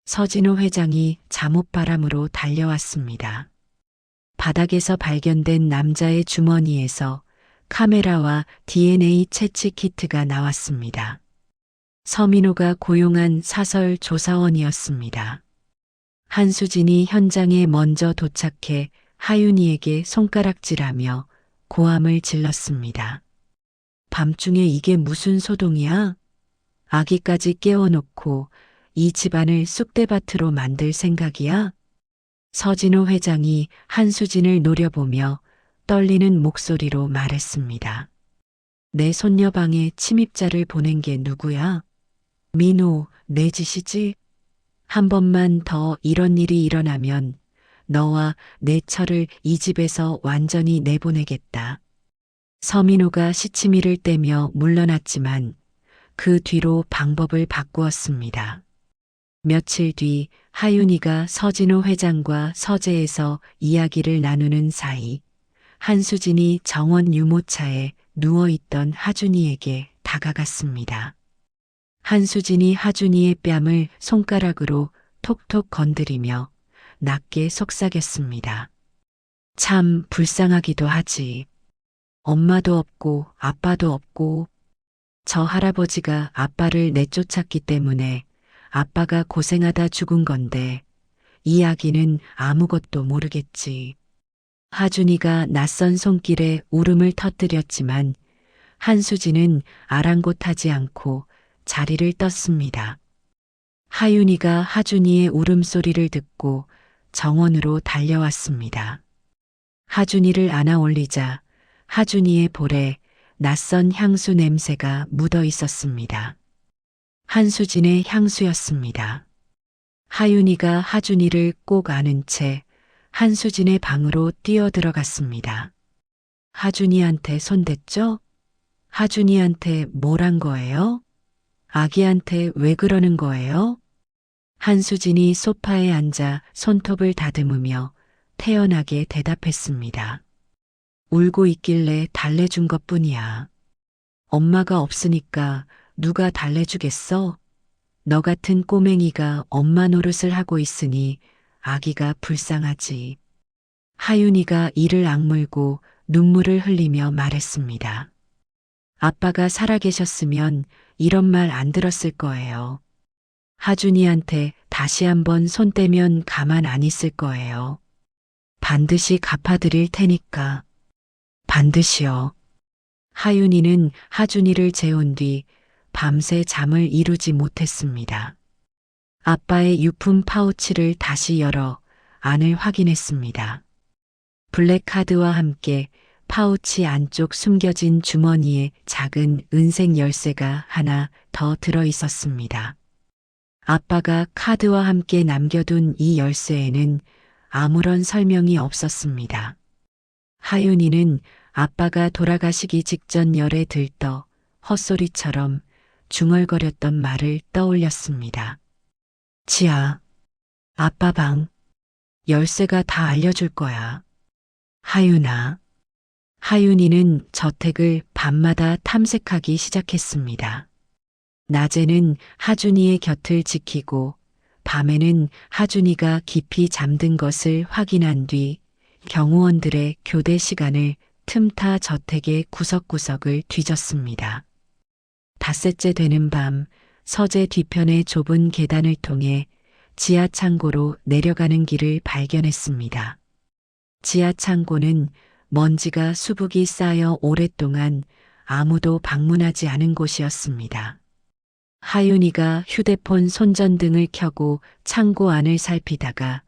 서진호 회장이 잠옷바람으로 달려왔습니다. 바닥에서 발견된 남자의 주머니에서 카메라와 DNA 채취 키트가 나왔습니다. 서민호가 고용한 사설 조사원이었습니다. 한수진이 현장에 먼저 도착해 하윤이에게 손가락질하며 고함을 질렀습니다. 밤중에 이게 무슨 소동이야? 아기까지 깨워놓고 이 집안을 쑥대밭으로 만들 생각이야? 서진호 회장이 한수진을 노려보며 떨리는 목소리로 말했습니다. 내 손녀방에 침입자를 보낸 게 누구야? 민호, 내 짓이지? 한 번만 더 이런 일이 일어나면 너와 내 처를 이 집에서 완전히 내보내겠다. 서민호가 시치미를 떼며 물러났지만 그 뒤로 방법을 바꾸었습니다. 며칠 뒤 하윤이가 서진호 회장과 서재에서 이야기를 나누는 사이 한수진이 정원 유모차에 누워있던 하준이에게 다가갔습니다. 한수진이 하준이의 뺨을 손가락으로 톡톡 건드리며 낮게 속삭였습니다. 참 불쌍하기도 하지. 엄마도 없고 아빠도 없고 저 할아버지가 아빠를 내쫓았기 때문에 아빠가 고생하다 죽은 건데 이 아기는 아무것도 모르겠지. 하준이가 낯선 손길에 울음을 터뜨렸지만 한수진은 아랑곳하지 않고 자리를 떴습니다. 하윤이가 하준이의 울음소리를 듣고 정원으로 달려왔습니다. 하준이를 안아 올리자 하준이의 볼에 낯선 향수 냄새가 묻어 있었습니다. 한수진의 향수였습니다. 하윤이가 하준이를 꼭 안은 채 한수진의 방으로 뛰어들어갔습니다. 하준이한테 손댔죠? 하준이한테 뭘 한 거예요? 아기한테 왜 그러는 거예요? 한수진이 소파에 앉아 손톱을 다듬으며 태연하게 대답했습니다. 울고 있길래 달래준 것뿐이야. 엄마가 없으니까 누가 달래주겠어? 너 같은 꼬맹이가 엄마 노릇을 하고 있으니 아기가 불쌍하지. 하윤이가 이를 악물고 눈물을 흘리며 말했습니다. 아빠가 살아계셨으면 이런 말 안 들었을 거예요. 하준이한테 다시 한번 손 떼면 가만 안 있을 거예요. 반드시 갚아드릴 테니까. 반드시요. 하윤이는 하준이를 재운 뒤 밤새 잠을 이루지 못했습니다. 아빠의 유품 파우치를 다시 열어 안을 확인했습니다. 블랙카드와 함께 파우치 안쪽 숨겨진 주머니에 작은 은색 열쇠가 하나 더 들어 있었습니다. 아빠가 카드와 함께 남겨둔 이 열쇠에는 아무런 설명이 없었습니다. 하윤이는 아빠가 돌아가시기 직전 열에 들떠 헛소리처럼 중얼거렸던 말을 떠올렸습니다. 지아, 아빠 방 열쇠가 다 알려줄 거야. 하윤아. 하윤이는 저택을 밤마다 탐색하기 시작했습니다. 낮에는 하준이의 곁을 지키고 밤에는 하준이가 깊이 잠든 것을 확인한 뒤 경호원들의 교대 시간을 틈타 저택의 구석구석을 뒤졌습니다. 닷새째 되는 밤 서재 뒤편의 좁은 계단을 통해 지하 창고로 내려가는 길을 발견했습니다. 지하 창고는 먼지가 수북이 쌓여 오랫동안 아무도 방문하지 않은 곳이었습니다. 하윤이가 휴대폰 손전등을 켜고 창고 안을 살피다가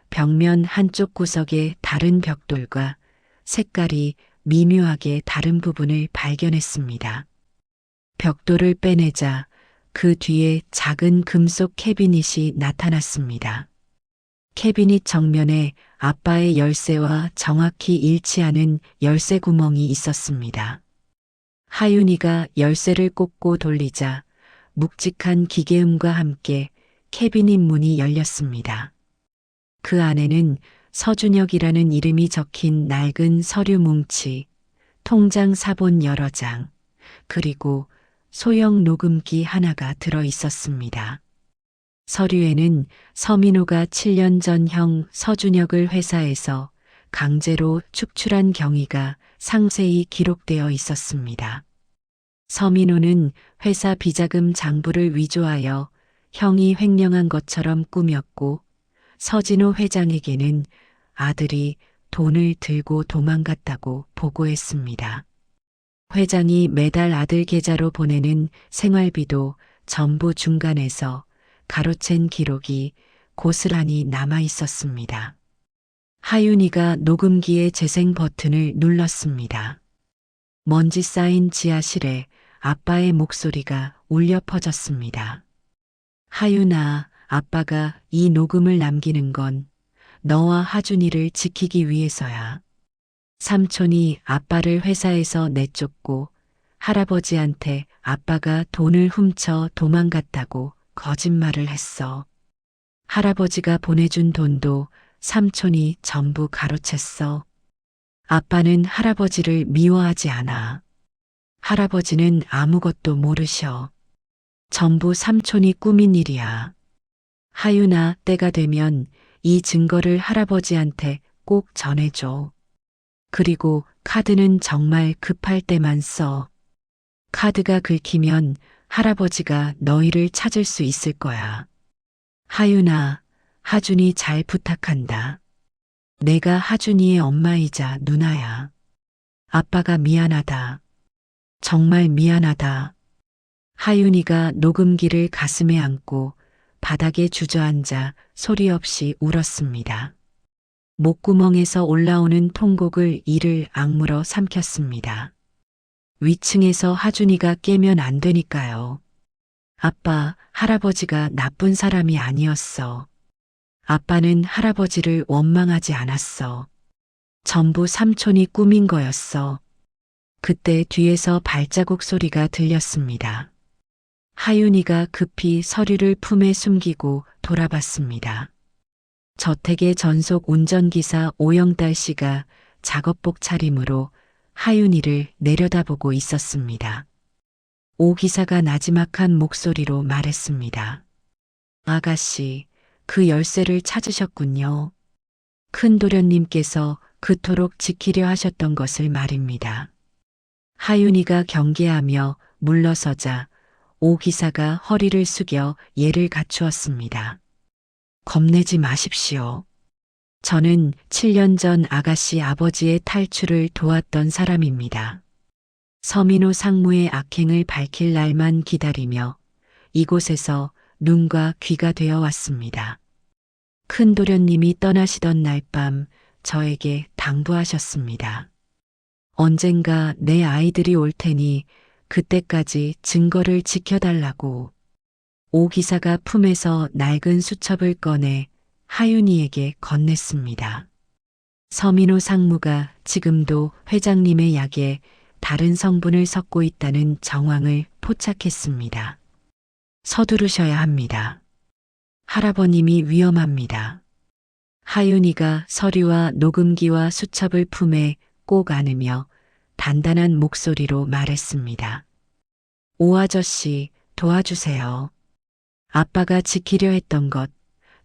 벽면 한쪽 구석에 다른 벽돌과 색깔이 미묘하게 다른 부분을 발견했습니다. 벽돌을 빼내자 그 뒤에 작은 금속 캐비닛이 나타났습니다. 캐비닛 정면에 아빠의 열쇠와 정확히 일치하는 열쇠 구멍이 있었습니다. 하윤이가 열쇠를 꽂고 돌리자 묵직한 기계음과 함께 캐비닛 문이 열렸습니다. 그 안에는 서준혁이라는 이름이 적힌 낡은 서류 뭉치, 통장 사본 여러 장, 그리고 소형 녹음기 하나가 들어 있었습니다. 서류에는 서민호가 7년 전형 서준혁을 회사에서 강제로 축출한 경위가 상세히 기록되어 있었습니다. 서민호는 회사 비자금 장부를 위조하여 형이 횡령한 것처럼 꾸몄고 서진호 회장에게는 아들이 돈을 들고 도망갔다고 보고했습니다. 회장이 매달 아들 계좌로 보내는 생활비도 전부 중간에서 가로챈 기록이 고스란히 남아 있었습니다. 하윤이가 녹음기의 재생 버튼을 눌렀습니다. 먼지 쌓인 지하실에 아빠의 목소리가 울려 퍼졌습니다. 하윤아, 아빠가 이 녹음을 남기는 건 너와 하준이를 지키기 위해서야. 삼촌이 아빠를 회사에서 내쫓고 할아버지한테 아빠가 돈을 훔쳐 도망갔다고 거짓말을 했어. 할아버지가 보내준 돈도 삼촌이 전부 가로챘어. 아빠는 할아버지를 미워하지 않아. 할아버지는 아무것도 모르셔. 전부 삼촌이 꾸민 일이야. 하윤아, 때가 되면 이 증거를 할아버지한테 꼭 전해줘. 그리고 카드는 정말 급할 때만 써. 카드가 긁히면 할아버지가 너희를 찾을 수 있을 거야. 하윤아, 하준이 잘 부탁한다. 내가 하준이의 엄마이자 누나야. 아빠가 미안하다. 정말 미안하다. 하윤이가 녹음기를 가슴에 안고 바닥에 주저앉아 소리 없이 울었습니다. 목구멍에서 올라오는 통곡을 이를 악물어 삼켰습니다. 위층에서 하준이가 깨면 안 되니까요. 아빠, 할아버지가 나쁜 사람이 아니었어. 아빠는 할아버지를 원망하지 않았어. 전부 삼촌이 꾸민 거였어. 그때 뒤에서 발자국 소리가 들렸습니다. 하윤이가 급히 서류를 품에 숨기고 돌아봤습니다. 저택의 전속 운전기사 오영달 씨가 작업복 차림으로 하윤이를 내려다보고 있었습니다. 오 기사가 나지막한 목소리로 말했습니다. 아가씨, 그 열쇠를 찾으셨군요. 큰 도련님께서 그토록 지키려 하셨던 것을 말입니다. 하윤이가 경계하며 물러서자 오 기사가 허리를 숙여 예를 갖추었습니다. 겁내지 마십시오. 저는 7년 전 아가씨 아버지의 탈출을 도왔던 사람입니다. 서민호 상무의 악행을 밝힐 날만 기다리며 이곳에서 눈과 귀가 되어 왔습니다. 큰 도련님이 떠나시던 날 밤 저에게 당부하셨습니다. 언젠가 내 아이들이 올 테니 그때까지 증거를 지켜달라고. 오 기사가 품에서 낡은 수첩을 꺼내 하윤이에게 건넸습니다. 서민호 상무가 지금도 회장님의 약에 다른 성분을 섞고 있다는 정황을 포착했습니다. 서두르셔야 합니다. 할아버님이 위험합니다. 하윤이가 서류와 녹음기와 수첩을 품에 꼭 안으며 단단한 목소리로 말했습니다. 오 아저씨, 도와주세요. 아빠가 지키려 했던 것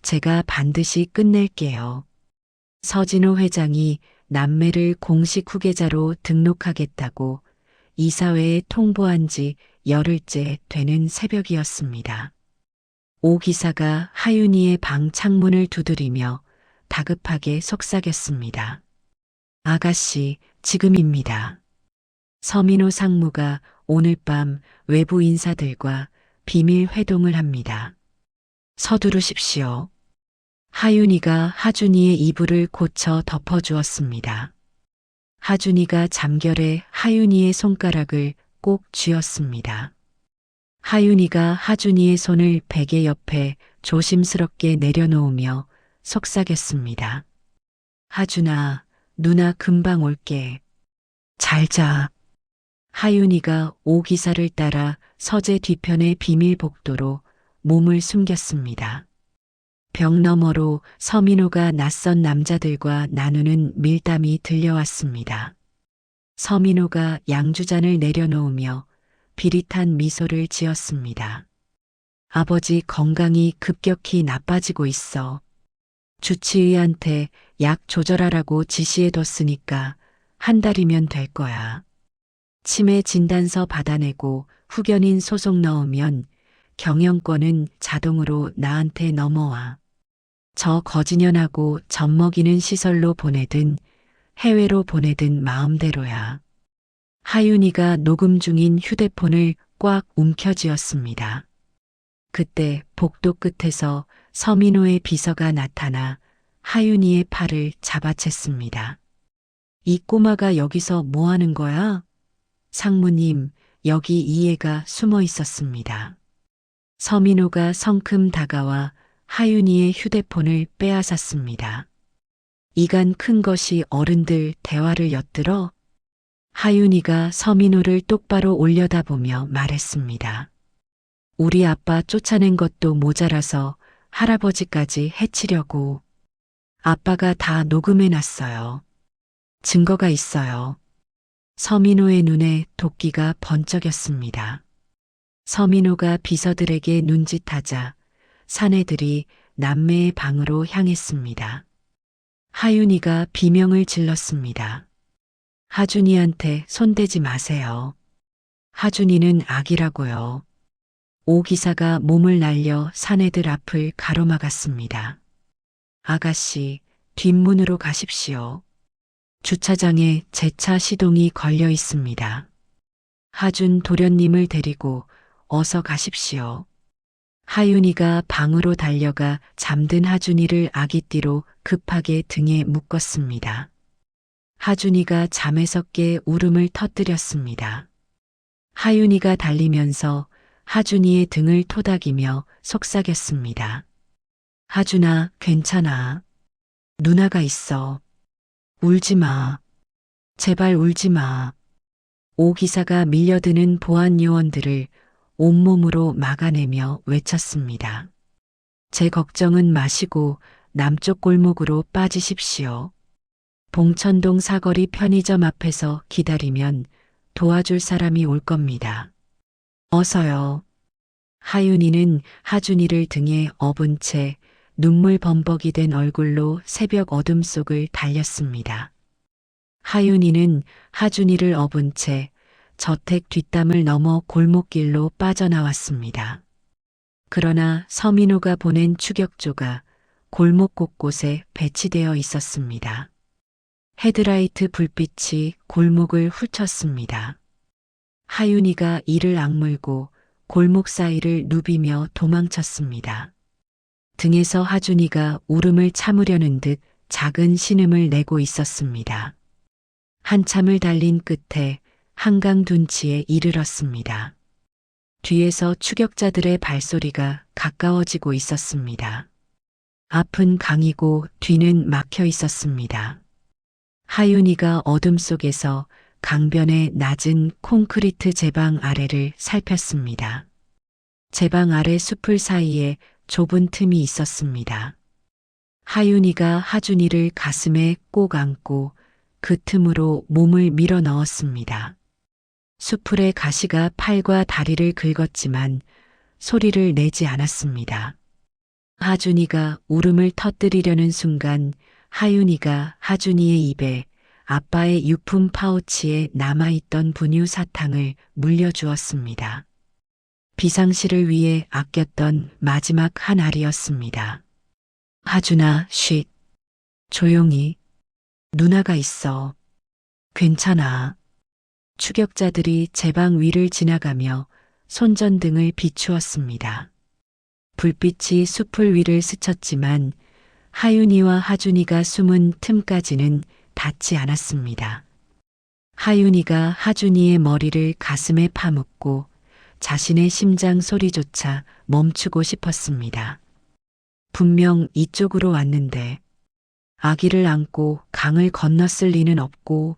제가 반드시 끝낼게요. 서진호 회장이 남매를 공식 후계자로 등록하겠다고 이사회에 통보한 지 열흘째 되는 새벽이었습니다. 오 기사가 하윤이의 방 창문을 두드리며 다급하게 속삭였습니다. 아가씨, 지금입니다. 서민호 상무가 오늘 밤 외부 인사들과 비밀 회동을 합니다. 서두르십시오. 하윤이가 하준이의 이불을 고쳐 덮어주었습니다. 하준이가 잠결에 하윤이의 손가락을 꼭 쥐었습니다. 하윤이가 하준이의 손을 베개 옆에 조심스럽게 내려놓으며 속삭였습니다. 하준아, 누나 금방 올게. 잘 자. 하윤이가 오 기사를 따라 서재 뒤편의 비밀 복도로 몸을 숨겼습니다. 벽 너머로 서민호가 낯선 남자들과 나누는 밀담이 들려왔습니다. 서민호가 양주잔을 내려놓으며 비릿한 미소를 지었습니다. 아버지 건강이 급격히 나빠지고 있어. 주치의한테 약 조절하라고 지시해뒀으니까 한 달이면 될 거야. 치매 진단서 받아내고 후견인 소속 넣으면 경영권은 자동으로 나한테 넘어와. 저 거지년하고 젖먹이는 시설로 보내든 해외로 보내든 마음대로야. 하윤이가 녹음 중인 휴대폰을 꽉 움켜쥐었습니다. 그때 복도 끝에서 서민호의 비서가 나타나 하윤이의 팔을 잡아챘습니다. 이 꼬마가 여기서 뭐 하는 거야? 상무님, 여기 이 애가 숨어 있었습니다. 서민호가 성큼 다가와 하윤이의 휴대폰을 빼앗았습니다. 이간 큰 것이 어른들 대화를 엿들어? 하윤이가 서민호를 똑바로 올려다보며 말했습니다. 우리 아빠 쫓아낸 것도 모자라서 할아버지까지 해치려고. 아빠가 다 녹음해놨어요. 증거가 있어요. 서민호의 눈에 도끼가 번쩍였습니다. 서민호가 비서들에게 눈짓하자 사내들이 남매의 방으로 향했습니다. 하윤이가 비명을 질렀습니다. 하준이한테 손대지 마세요. 하준이는 악이라고요. 오 기사가 몸을 날려 사내들 앞을 가로막았습니다. 아가씨, 뒷문으로 가십시오. 주차장에 제 차 시동이 걸려 있습니다. 하준 도련님을 데리고 어서 가십시오. 하윤이가 방으로 달려가 잠든 하준이를 아기띠로 급하게 등에 묶었습니다. 하준이가 잠에서 깨 울음을 터뜨렸습니다. 하윤이가 달리면서 하준이의 등을 토닥이며 속삭였습니다. 하준아, 괜찮아. 누나가 있어. 울지 마. 제발 울지 마. 오 기사가 밀려드는 보안 요원들을 온몸으로 막아내며 외쳤습니다. 제 걱정은 마시고 남쪽 골목으로 빠지십시오. 봉천동 사거리 편의점 앞에서 기다리면 도와줄 사람이 올 겁니다. 어서요. 하윤이는 하준이를 등에 업은 채 눈물 범벅이 된 얼굴로 새벽 어둠 속을 달렸습니다. 하윤이는 하준이를 업은 채 저택 뒷담을 넘어 골목길로 빠져나왔습니다. 그러나 서민호가 보낸 추격조가 골목 곳곳에 배치되어 있었습니다. 헤드라이트 불빛이 골목을 훑쳤습니다. 하윤이가 이를 악물고 골목 사이를 누비며 도망쳤습니다. 등에서 하준이가 울음을 참으려는 듯 작은 신음을 내고 있었습니다. 한참을 달린 끝에 한강 둔치에 이르렀습니다. 뒤에서 추격자들의 발소리가 가까워지고 있었습니다. 앞은 강이고 뒤는 막혀 있었습니다. 하윤이가 어둠 속에서 강변의 낮은 콘크리트 제방 아래를 살폈습니다. 제방 아래 숲을 사이에 좁은 틈이 있었습니다. 하윤이가 하준이를 가슴에 꼭 안고 그 틈으로 몸을 밀어 넣었습니다. 수풀의 가시가 팔과 다리를 긁었지만 소리를 내지 않았습니다. 하준이가 울음을 터뜨리려는 순간 하윤이가 하준이의 입에 아빠의 유품 파우치에 남아있던 분유 사탕을 물려주었습니다. 비상시를 위해 아꼈던 마지막 한 알이었습니다. 하준아, 쉿. 조용히. 누나가 있어. 괜찮아. 추격자들이 제방 위를 지나가며 손전등을 비추었습니다. 불빛이 숲을 위를 스쳤지만 하윤이와 하준이가 숨은 틈까지는 닿지 않았습니다. 하윤이가 하준이의 머리를 가슴에 파묻고 자신의 심장 소리조차 멈추고 싶었습니다. 분명 이쪽으로 왔는데 아기를 안고 강을 건넜을 리는 없고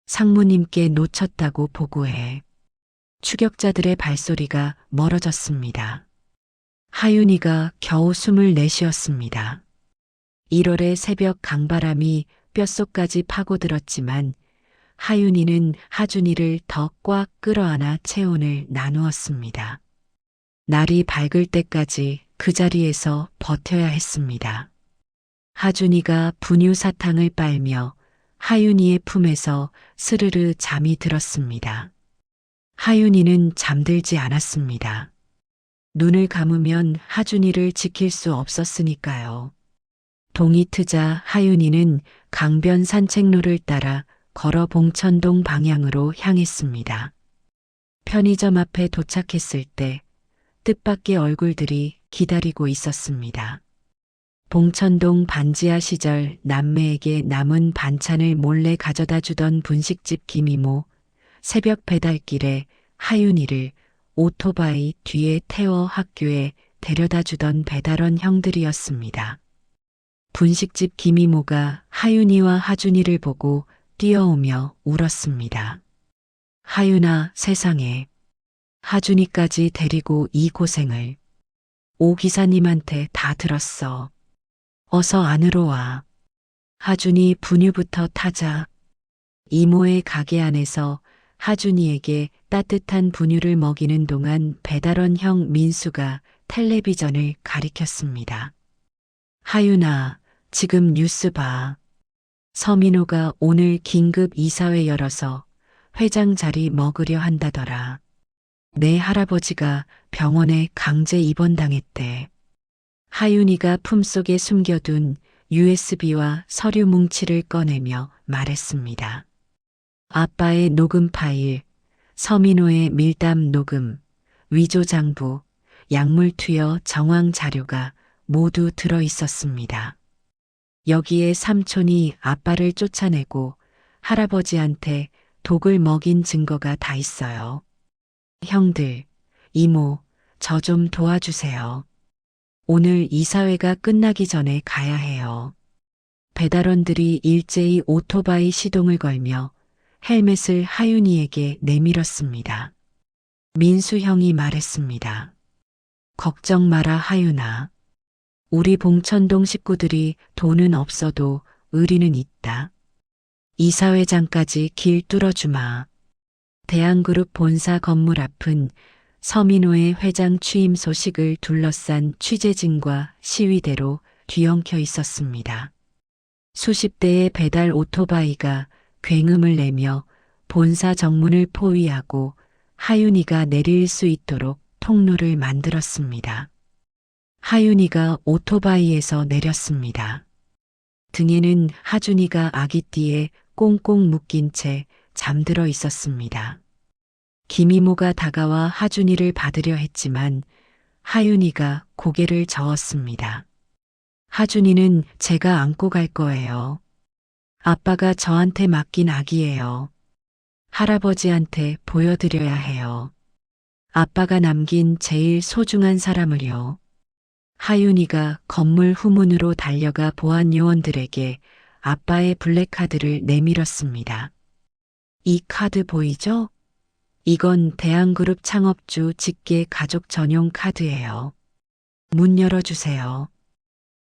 상무님께 놓쳤다고 보고해. 추격자들의 발소리가 멀어졌습니다. 하윤이가 겨우 숨을 내쉬었습니다. 1월의 새벽 강바람이 뼛속까지 파고들었지만 하윤이는 하준이를 더 꽉 끌어안아 체온을 나누었습니다. 날이 밝을 때까지 그 자리에서 버텨야 했습니다. 하준이가 분유 사탕을 빨며 하윤이의 품에서 스르르 잠이 들었습니다. 하윤이는 잠들지 않았습니다. 눈을 감으면 하준이를 지킬 수 없었으니까요. 동이 트자 하윤이는 강변 산책로를 따라 걸어 봉천동 방향으로 향했습니다. 편의점 앞에 도착했을 때 뜻밖의 얼굴들이 기다리고 있었습니다. 봉천동 반지하 시절 남매에게 남은 반찬을 몰래 가져다 주던 분식집 김이모, 새벽 배달길에 하윤이를 오토바이 뒤에 태워 학교에 데려다 주던 배달원 형들이었습니다. 분식집 김이모가 하윤이와 하준이를 보고 뛰어오며 울었습니다. 하윤아, 세상에. 하준이까지 데리고 이 고생을. 오 기사님한테 다 들었어. 어서 안으로 와. 하준이 분유부터 타자. 이모의 가게 안에서 하준이에게 따뜻한 분유를 먹이는 동안 배달원 형 민수가 텔레비전을 가리켰습니다. 하윤아, 지금 뉴스 봐. 서민호가 오늘 긴급 이사회 열어서 회장 자리 먹으려 한다더라. 내 할아버지가 병원에 강제 입원당했대. 하윤이가 품속에 숨겨둔 USB와 서류 뭉치를 꺼내며 말했습니다. 아빠의 녹음 파일, 서민호의 밀담 녹음, 위조 장부, 약물 투여 정황 자료가 모두 들어 있었습니다. 여기에 삼촌이 아빠를 쫓아내고 할아버지한테 독을 먹인 증거가 다 있어요. 형들, 이모, 저 좀 도와주세요. 오늘 이사회가 끝나기 전에 가야 해요. 배달원들이 일제히 오토바이 시동을 걸며 헬멧을 하윤이에게 내밀었습니다. 민수 형이 말했습니다. 걱정 마라 하윤아. 우리 봉천동 식구들이 돈은 없어도 의리는 있다. 이사회장까지 길 뚫어주마. 대한그룹 본사 건물 앞은 서민호의 회장 취임 소식을 둘러싼 취재진과 시위대로 뒤엉켜 있었습니다. 수십 대의 배달 오토바이가 굉음을 내며 본사 정문을 포위하고 하윤이가 내릴 수 있도록 통로를 만들었습니다. 하윤이가 오토바이에서 내렸습니다. 등에는 하준이가 아기띠에 꽁꽁 묶인 채 잠들어 있었습니다. 김이모가 다가와 하준이를 받으려 했지만 하윤이가 고개를 저었습니다. 하준이는 제가 안고 갈 거예요. 아빠가 저한테 맡긴 아기예요. 할아버지한테 보여드려야 해요. 아빠가 남긴 제일 소중한 사람을요. 하윤이가 건물 후문으로 달려가 보안 요원들에게 아빠의 블랙카드를 내밀었습니다. 이 카드 보이죠? 이건 대한그룹 창업주 직계 가족 전용 카드예요. 문 열어주세요.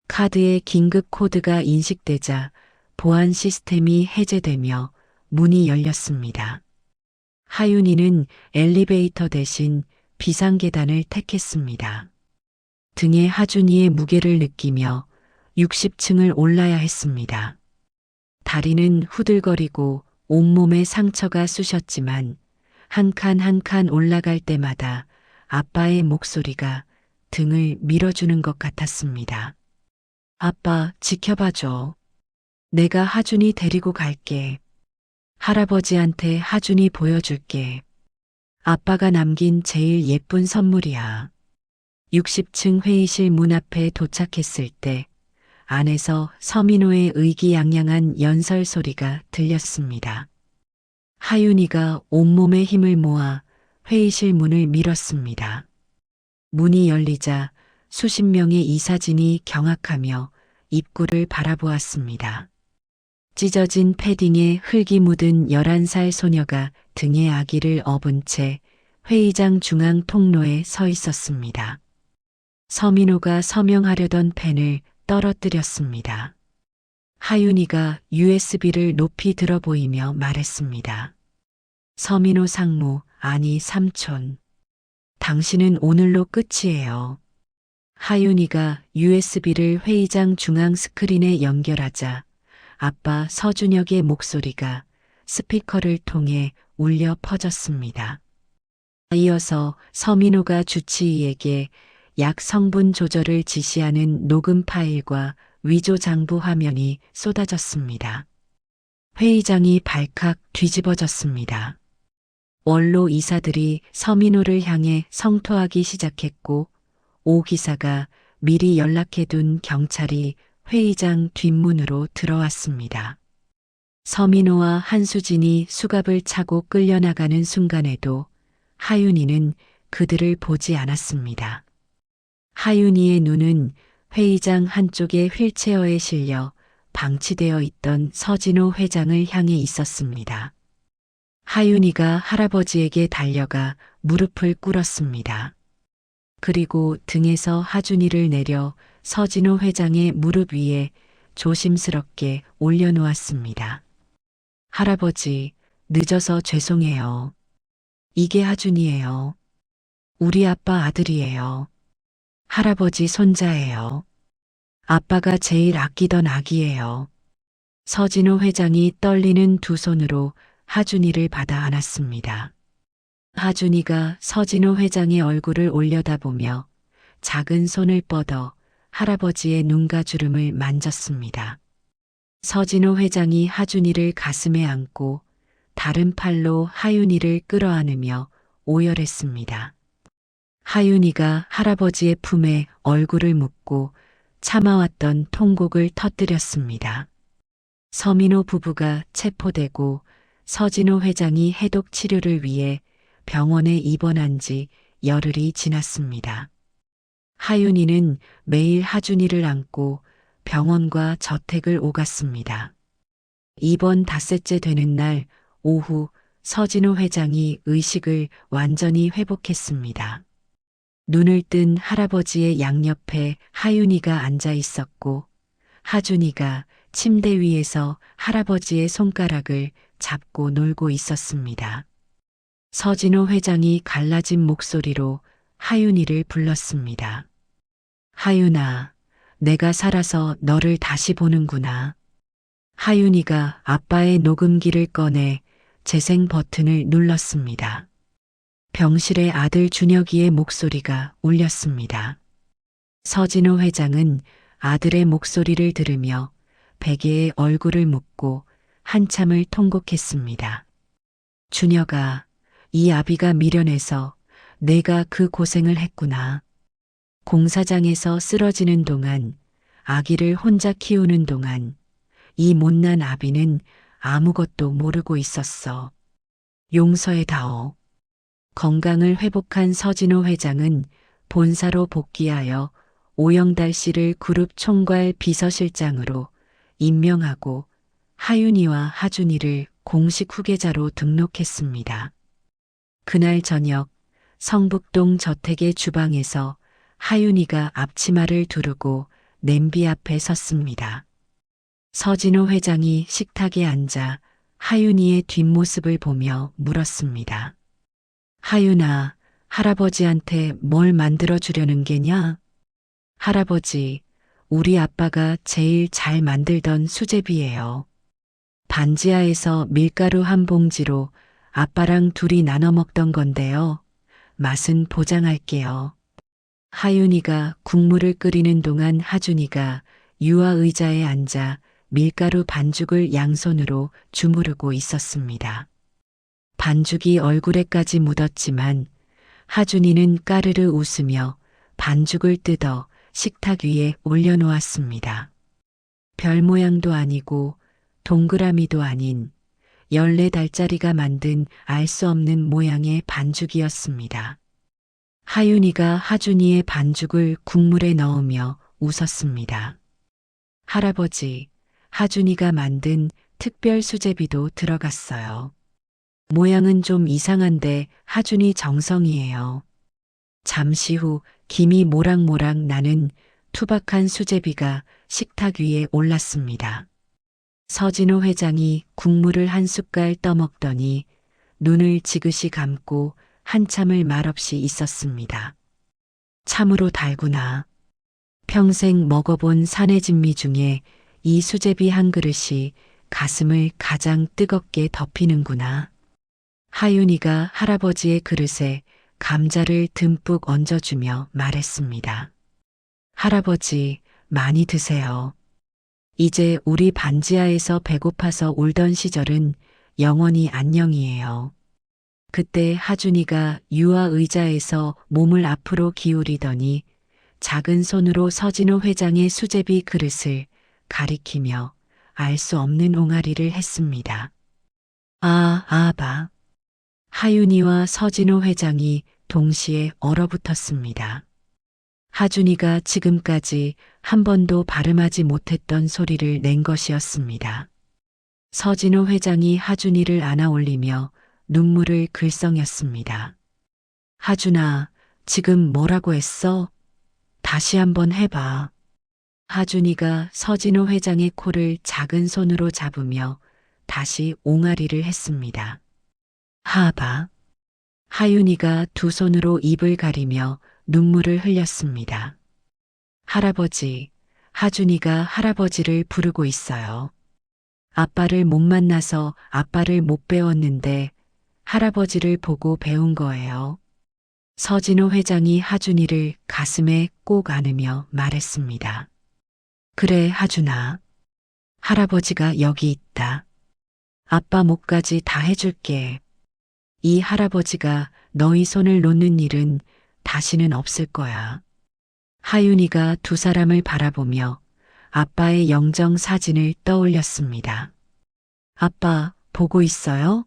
카드의 긴급 코드가 인식되자 보안 시스템이 해제되며 문이 열렸습니다. 하윤이는 엘리베이터 대신 비상계단을 택했습니다. 등에 하준이의 무게를 느끼며 60층을 올라야 했습니다. 다리는 후들거리고 온몸에 상처가 쑤셨지만 한 칸 한 칸 올라갈 때마다 아빠의 목소리가 등을 밀어주는 것 같았습니다. 아빠, 지켜봐줘. 내가 하준이 데리고 갈게. 할아버지한테 하준이 보여줄게. 아빠가 남긴 제일 예쁜 선물이야. 60층 회의실 문 앞에 도착했을 때 안에서 서민호의 의기양양한 연설 소리가 들렸습니다. 하윤이가 온몸에 힘을 모아 회의실 문을 밀었습니다. 문이 열리자 수십 명의 이사진이 경악하며 입구를 바라보았습니다. 찢어진 패딩에 흙이 묻은 11살 소녀가 등에 아기를 업은 채 회의장 중앙 통로에 서 있었습니다. 서민호가 서명하려던 펜을 떨어뜨렸습니다. 하윤이가 USB를 높이 들어 보이며 말했습니다. 서민호 상무, 아니 삼촌. 당신은 오늘로 끝이에요. 하윤이가 USB를 회의장 중앙 스크린에 연결하자 아빠 서준혁의 목소리가 스피커를 통해 울려 퍼졌습니다. 이어서 서민호가 주치의에게 약 성분 조절을 지시하는 녹음 파일과 위조 장부 화면이 쏟아졌습니다. 회의장이 발칵 뒤집어졌습니다. 원로 이사들이 서민호를 향해 성토하기 시작했고 오 기사가 미리 연락해둔 경찰이 회의장 뒷문으로 들어왔습니다. 서민호와 한수진이 수갑을 차고 끌려나가는 순간에도 하윤이는 그들을 보지 않았습니다. 하윤이의 눈은 회의장 한쪽의 휠체어에 실려 방치되어 있던 서진호 회장을 향해 있었습니다. 하윤이가 할아버지에게 달려가 무릎을 꿇었습니다. 그리고 등에서 하준이를 내려 서진호 회장의 무릎 위에 조심스럽게 올려놓았습니다. 할아버지, 늦어서 죄송해요. 이게 하준이에요. 우리 아빠 아들이에요. 할아버지 손자예요. 아빠가 제일 아끼던 아기예요. 서진호 회장이 떨리는 두 손으로 하준이를 받아 안았습니다. 하준이가 서진호 회장의 얼굴을 올려다보며 작은 손을 뻗어 할아버지의 눈가주름을 만졌습니다. 서진호 회장이 하준이를 가슴에 안고 다른 팔로 하윤이를 끌어안으며 오열했습니다. 하윤이가 할아버지의 품에 얼굴을 묻고 참아왔던 통곡을 터뜨렸습니다. 서민호 부부가 체포되고 서진호 회장이 해독 치료를 위해 병원에 입원한 지 열흘이 지났습니다. 하윤이는 매일 하준이를 안고 병원과 저택을 오갔습니다. 입원 닷새째 되는 날 오후 서진호 회장이 의식을 완전히 회복했습니다. 눈을 뜬 할아버지의 양옆에 하윤이가 앉아 있었고 하준이가 침대 위에서 할아버지의 손가락을 잡고 놀고 있었습니다. 서진호 회장이 갈라진 목소리로 하윤이를 불렀습니다. 하윤아, 내가 살아서 너를 다시 보는구나. 하윤이가 아빠의 녹음기를 꺼내 재생 버튼을 눌렀습니다. 병실의 아들 준혁이의 목소리가 울렸습니다. 서진호 회장은 아들의 목소리를 들으며 베개에 얼굴을 묻고 한참을 통곡했습니다. 준혁아, 이 아비가 미련해서 내가 그 고생을 했구나. 공사장에서 쓰러지는 동안, 아기를 혼자 키우는 동안 이 못난 아비는 아무것도 모르고 있었어. 용서해다오. 건강을 회복한 서진호 회장은 본사로 복귀하여 오영달 씨를 그룹 총괄 비서실장으로 임명하고 하윤이와 하준이를 공식 후계자로 등록했습니다. 그날 저녁 성북동 저택의 주방에서 하윤이가 앞치마를 두르고 냄비 앞에 섰습니다. 서진호 회장이 식탁에 앉아 하윤이의 뒷모습을 보며 물었습니다. 하윤아, 할아버지한테 뭘 만들어 주려는 게냐? 할아버지, 우리 아빠가 제일 잘 만들던 수제비예요. 반지하에서 밀가루 한 봉지로 아빠랑 둘이 나눠 먹던 건데요. 맛은 보장할게요. 하윤이가 국물을 끓이는 동안 하준이가 유아 의자에 앉아 밀가루 반죽을 양손으로 주무르고 있었습니다. 반죽이 얼굴에까지 묻었지만 하준이는 까르르 웃으며 반죽을 뜯어 식탁 위에 올려놓았습니다. 별 모양도 아니고 동그라미도 아닌 14달짜리가 만든 알 수 없는 모양의 반죽이었습니다. 하윤이가 하준이의 반죽을 국물에 넣으며 웃었습니다. 할아버지, 하준이가 만든 특별 수제비도 들어갔어요. 모양은 좀 이상한데 하준이 정성이에요. 잠시 후 김이 모락모락 나는 투박한 수제비가 식탁 위에 올랐습니다. 서진호 회장이 국물을 한 숟갈 떠먹더니 눈을 지그시 감고 한참을 말없이 있었습니다. 참으로 달구나. 평생 먹어본 사내진미 중에 이 수제비 한 그릇이 가슴을 가장 뜨겁게 덮이는구나. 하윤이가 할아버지의 그릇에 감자를 듬뿍 얹어주며 말했습니다. 할아버지, 많이 드세요. 이제 우리 반지하에서 배고파서 울던 시절은 영원히 안녕이에요. 그때 하준이가 유아 의자에서 몸을 앞으로 기울이더니 작은 손으로 서진호 회장의 수제비 그릇을 가리키며 알 수 없는 옹알이를 했습니다. 아바. 하윤이와 서진호 회장이 동시에 얼어붙었습니다. 하준이가 지금까지 한 번도 발음하지 못했던 소리를 낸 것이었습니다. 서진호 회장이 하준이를 안아 올리며 눈물을 글썽였습니다. 하준아, 지금 뭐라고 했어? 다시 한번 해봐. 하준이가 서진호 회장의 코를 작은 손으로 잡으며 다시 옹알이를 했습니다. 하바. 하윤이가 두 손으로 입을 가리며 눈물을 흘렸습니다. 할아버지, 하준이가 할아버지를 부르고 있어요. 아빠를 못 만나서 아빠를 못 배웠는데 할아버지를 보고 배운 거예요. 서진호 회장이 하준이를 가슴에 꼭 안으며 말했습니다. 그래, 하준아. 할아버지가 여기 있다. 아빠 목까지 다 해줄게. 이 할아버지가 너희 손을 놓는 일은 다시는 없을 거야. 하윤이가 두 사람을 바라보며 아빠의 영정 사진을 떠올렸습니다. 아빠, 보고 있어요?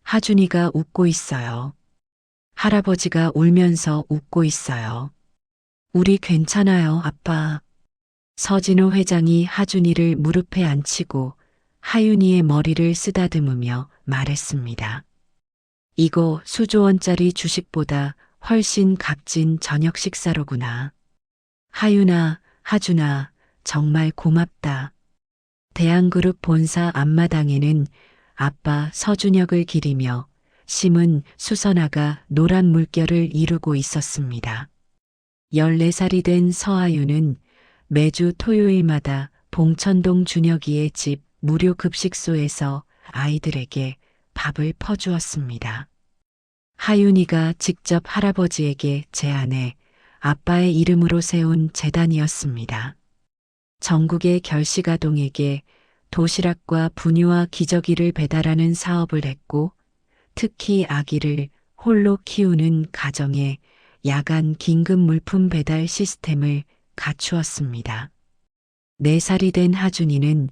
하준이가 웃고 있어요. 할아버지가 울면서 웃고 있어요. 우리 괜찮아요, 아빠. 서진호 회장이 하준이를 무릎에 앉히고 하윤이의 머리를 쓰다듬으며 말했습니다. 이거 수조 원짜리 주식보다 훨씬 값진 저녁 식사로구나. 하윤아, 하준아, 정말 고맙다. 대한그룹 본사 앞마당에는 아빠 서준혁을 기리며 심은 수선화가 노란 물결을 이루고 있었습니다. 14살이 된 서아유는 매주 토요일마다 봉천동 준혁이의 집 무료 급식소에서 아이들에게 밥을 퍼주었습니다. 하윤이가 직접 할아버지에게 제안해 아빠의 이름으로 세운 재단이었습니다. 전국의 결식아동에게 도시락과 분유와 기저귀를 배달하는 사업을 했고 특히 아기를 홀로 키우는 가정에 야간 긴급 물품 배달 시스템을 갖추었습니다. 4살이 된 하준이는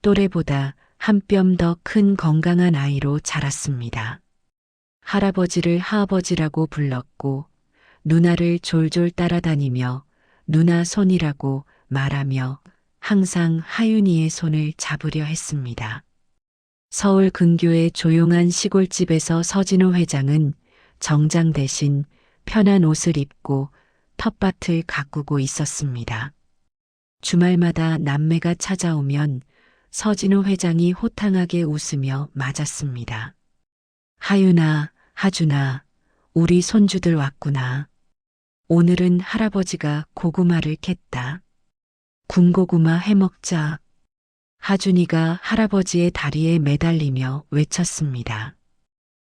또래보다 한 뼘 더 큰 건강한 아이로 자랐습니다. 할아버지를 하아버지라고 불렀고 누나를 졸졸 따라다니며 누나 손이라고 말하며 항상 하윤이의 손을 잡으려 했습니다. 서울 근교의 조용한 시골집에서 서진호 회장은 정장 대신 편한 옷을 입고 텃밭을 가꾸고 있었습니다. 주말마다 남매가 찾아오면 서진호 회장이 호탕하게 웃으며 맞았습니다. 하윤아, 하준아, 우리 손주들 왔구나. 오늘은 할아버지가 고구마를 캤다. 군고구마 해먹자. 하준이가 할아버지의 다리에 매달리며 외쳤습니다.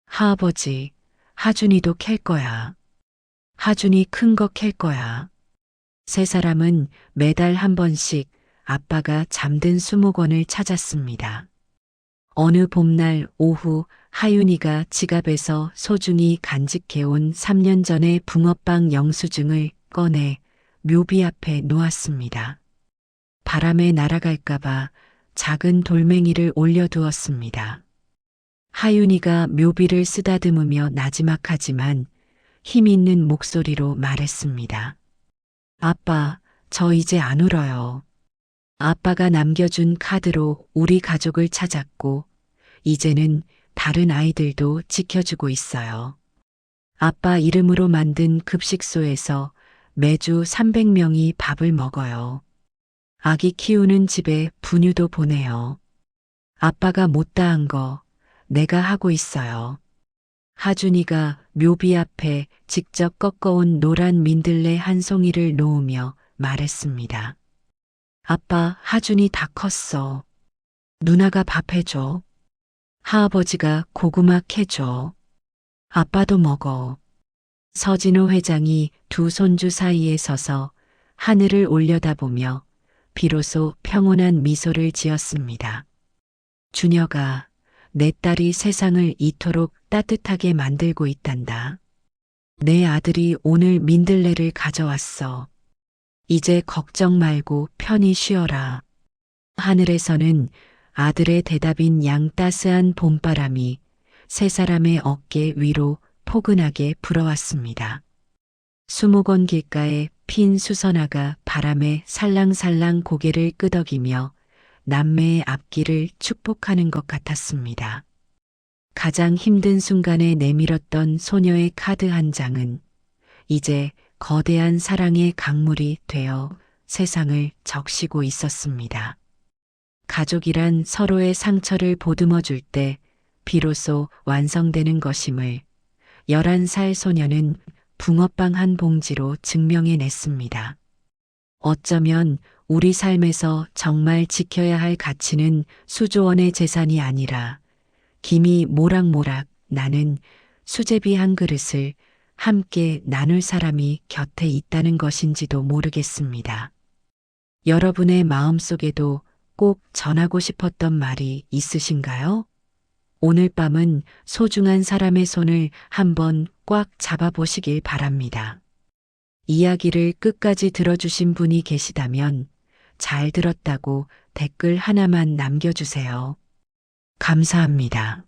할아버지, 하준이도 캘 거야. 하준이 큰 거 캘 거야. 세 사람은 매달 한 번씩 아빠가 잠든 수목원을 찾았습니다. 어느 봄날 오후 하윤이가 지갑에서 소중히 간직해온 3년 전의 붕어빵 영수증을 꺼내 묘비 앞에 놓았습니다. 바람에 날아갈까봐 작은 돌멩이를 올려두었습니다. 하윤이가 묘비를 쓰다듬으며 나지막하지만 힘 있는 목소리로 말했습니다. 아빠, 저 이제 안 울어요. 아빠가 남겨준 카드로 우리 가족을 찾았고, 이제는 다른 아이들도 지켜주고 있어요. 아빠 이름으로 만든 급식소에서 매주 300명이 밥을 먹어요. 아기 키우는 집에 분유도 보내요. 아빠가 못다한 거 내가 하고 있어요. 하준이가 묘비 앞에 직접 꺾어온 노란 민들레 한 송이를 놓으며 말했습니다. 아빠, 하준이 다 컸어. 누나가 밥 해줘. 할아버지가 고구마 캐줘. 아빠도 먹어. 서진호 회장이 두 손주 사이에 서서 하늘을 올려다보며 비로소 평온한 미소를 지었습니다. 준혁아, 내 딸이 세상을 이토록 따뜻하게 만들고 있단다. 내 아들이 오늘 민들레를 가져왔어. 이제 걱정 말고 편히 쉬어라. 하늘에서는 아들의 대답인 양 따스한 봄바람이 세 사람의 어깨 위로 포근하게 불어왔습니다. 수목원 길가에 핀 수선화가 바람에 살랑살랑 고개를 끄덕이며 남매의 앞길을 축복하는 것 같았습니다. 가장 힘든 순간에 내밀었던 소녀의 카드 한 장은 이제 거대한 사랑의 강물이 되어 세상을 적시고 있었습니다. 가족이란 서로의 상처를 보듬어 줄 때 비로소 완성되는 것임을 11살 소녀는 붕어빵 한 봉지로 증명해냈습니다. 어쩌면 우리 삶에서 정말 지켜야 할 가치는 수조원의 재산이 아니라 김이 모락모락 나는 수제비 한 그릇을 함께 나눌 사람이 곁에 있다는 것인지도 모르겠습니다. 여러분의 마음속에도 꼭 전하고 싶었던 말이 있으신가요? 오늘 밤은 소중한 사람의 손을 한번 꽉 잡아보시길 바랍니다. 이야기를 끝까지 들어주신 분이 계시다면 잘 들었다고 댓글 하나만 남겨주세요. 감사합니다.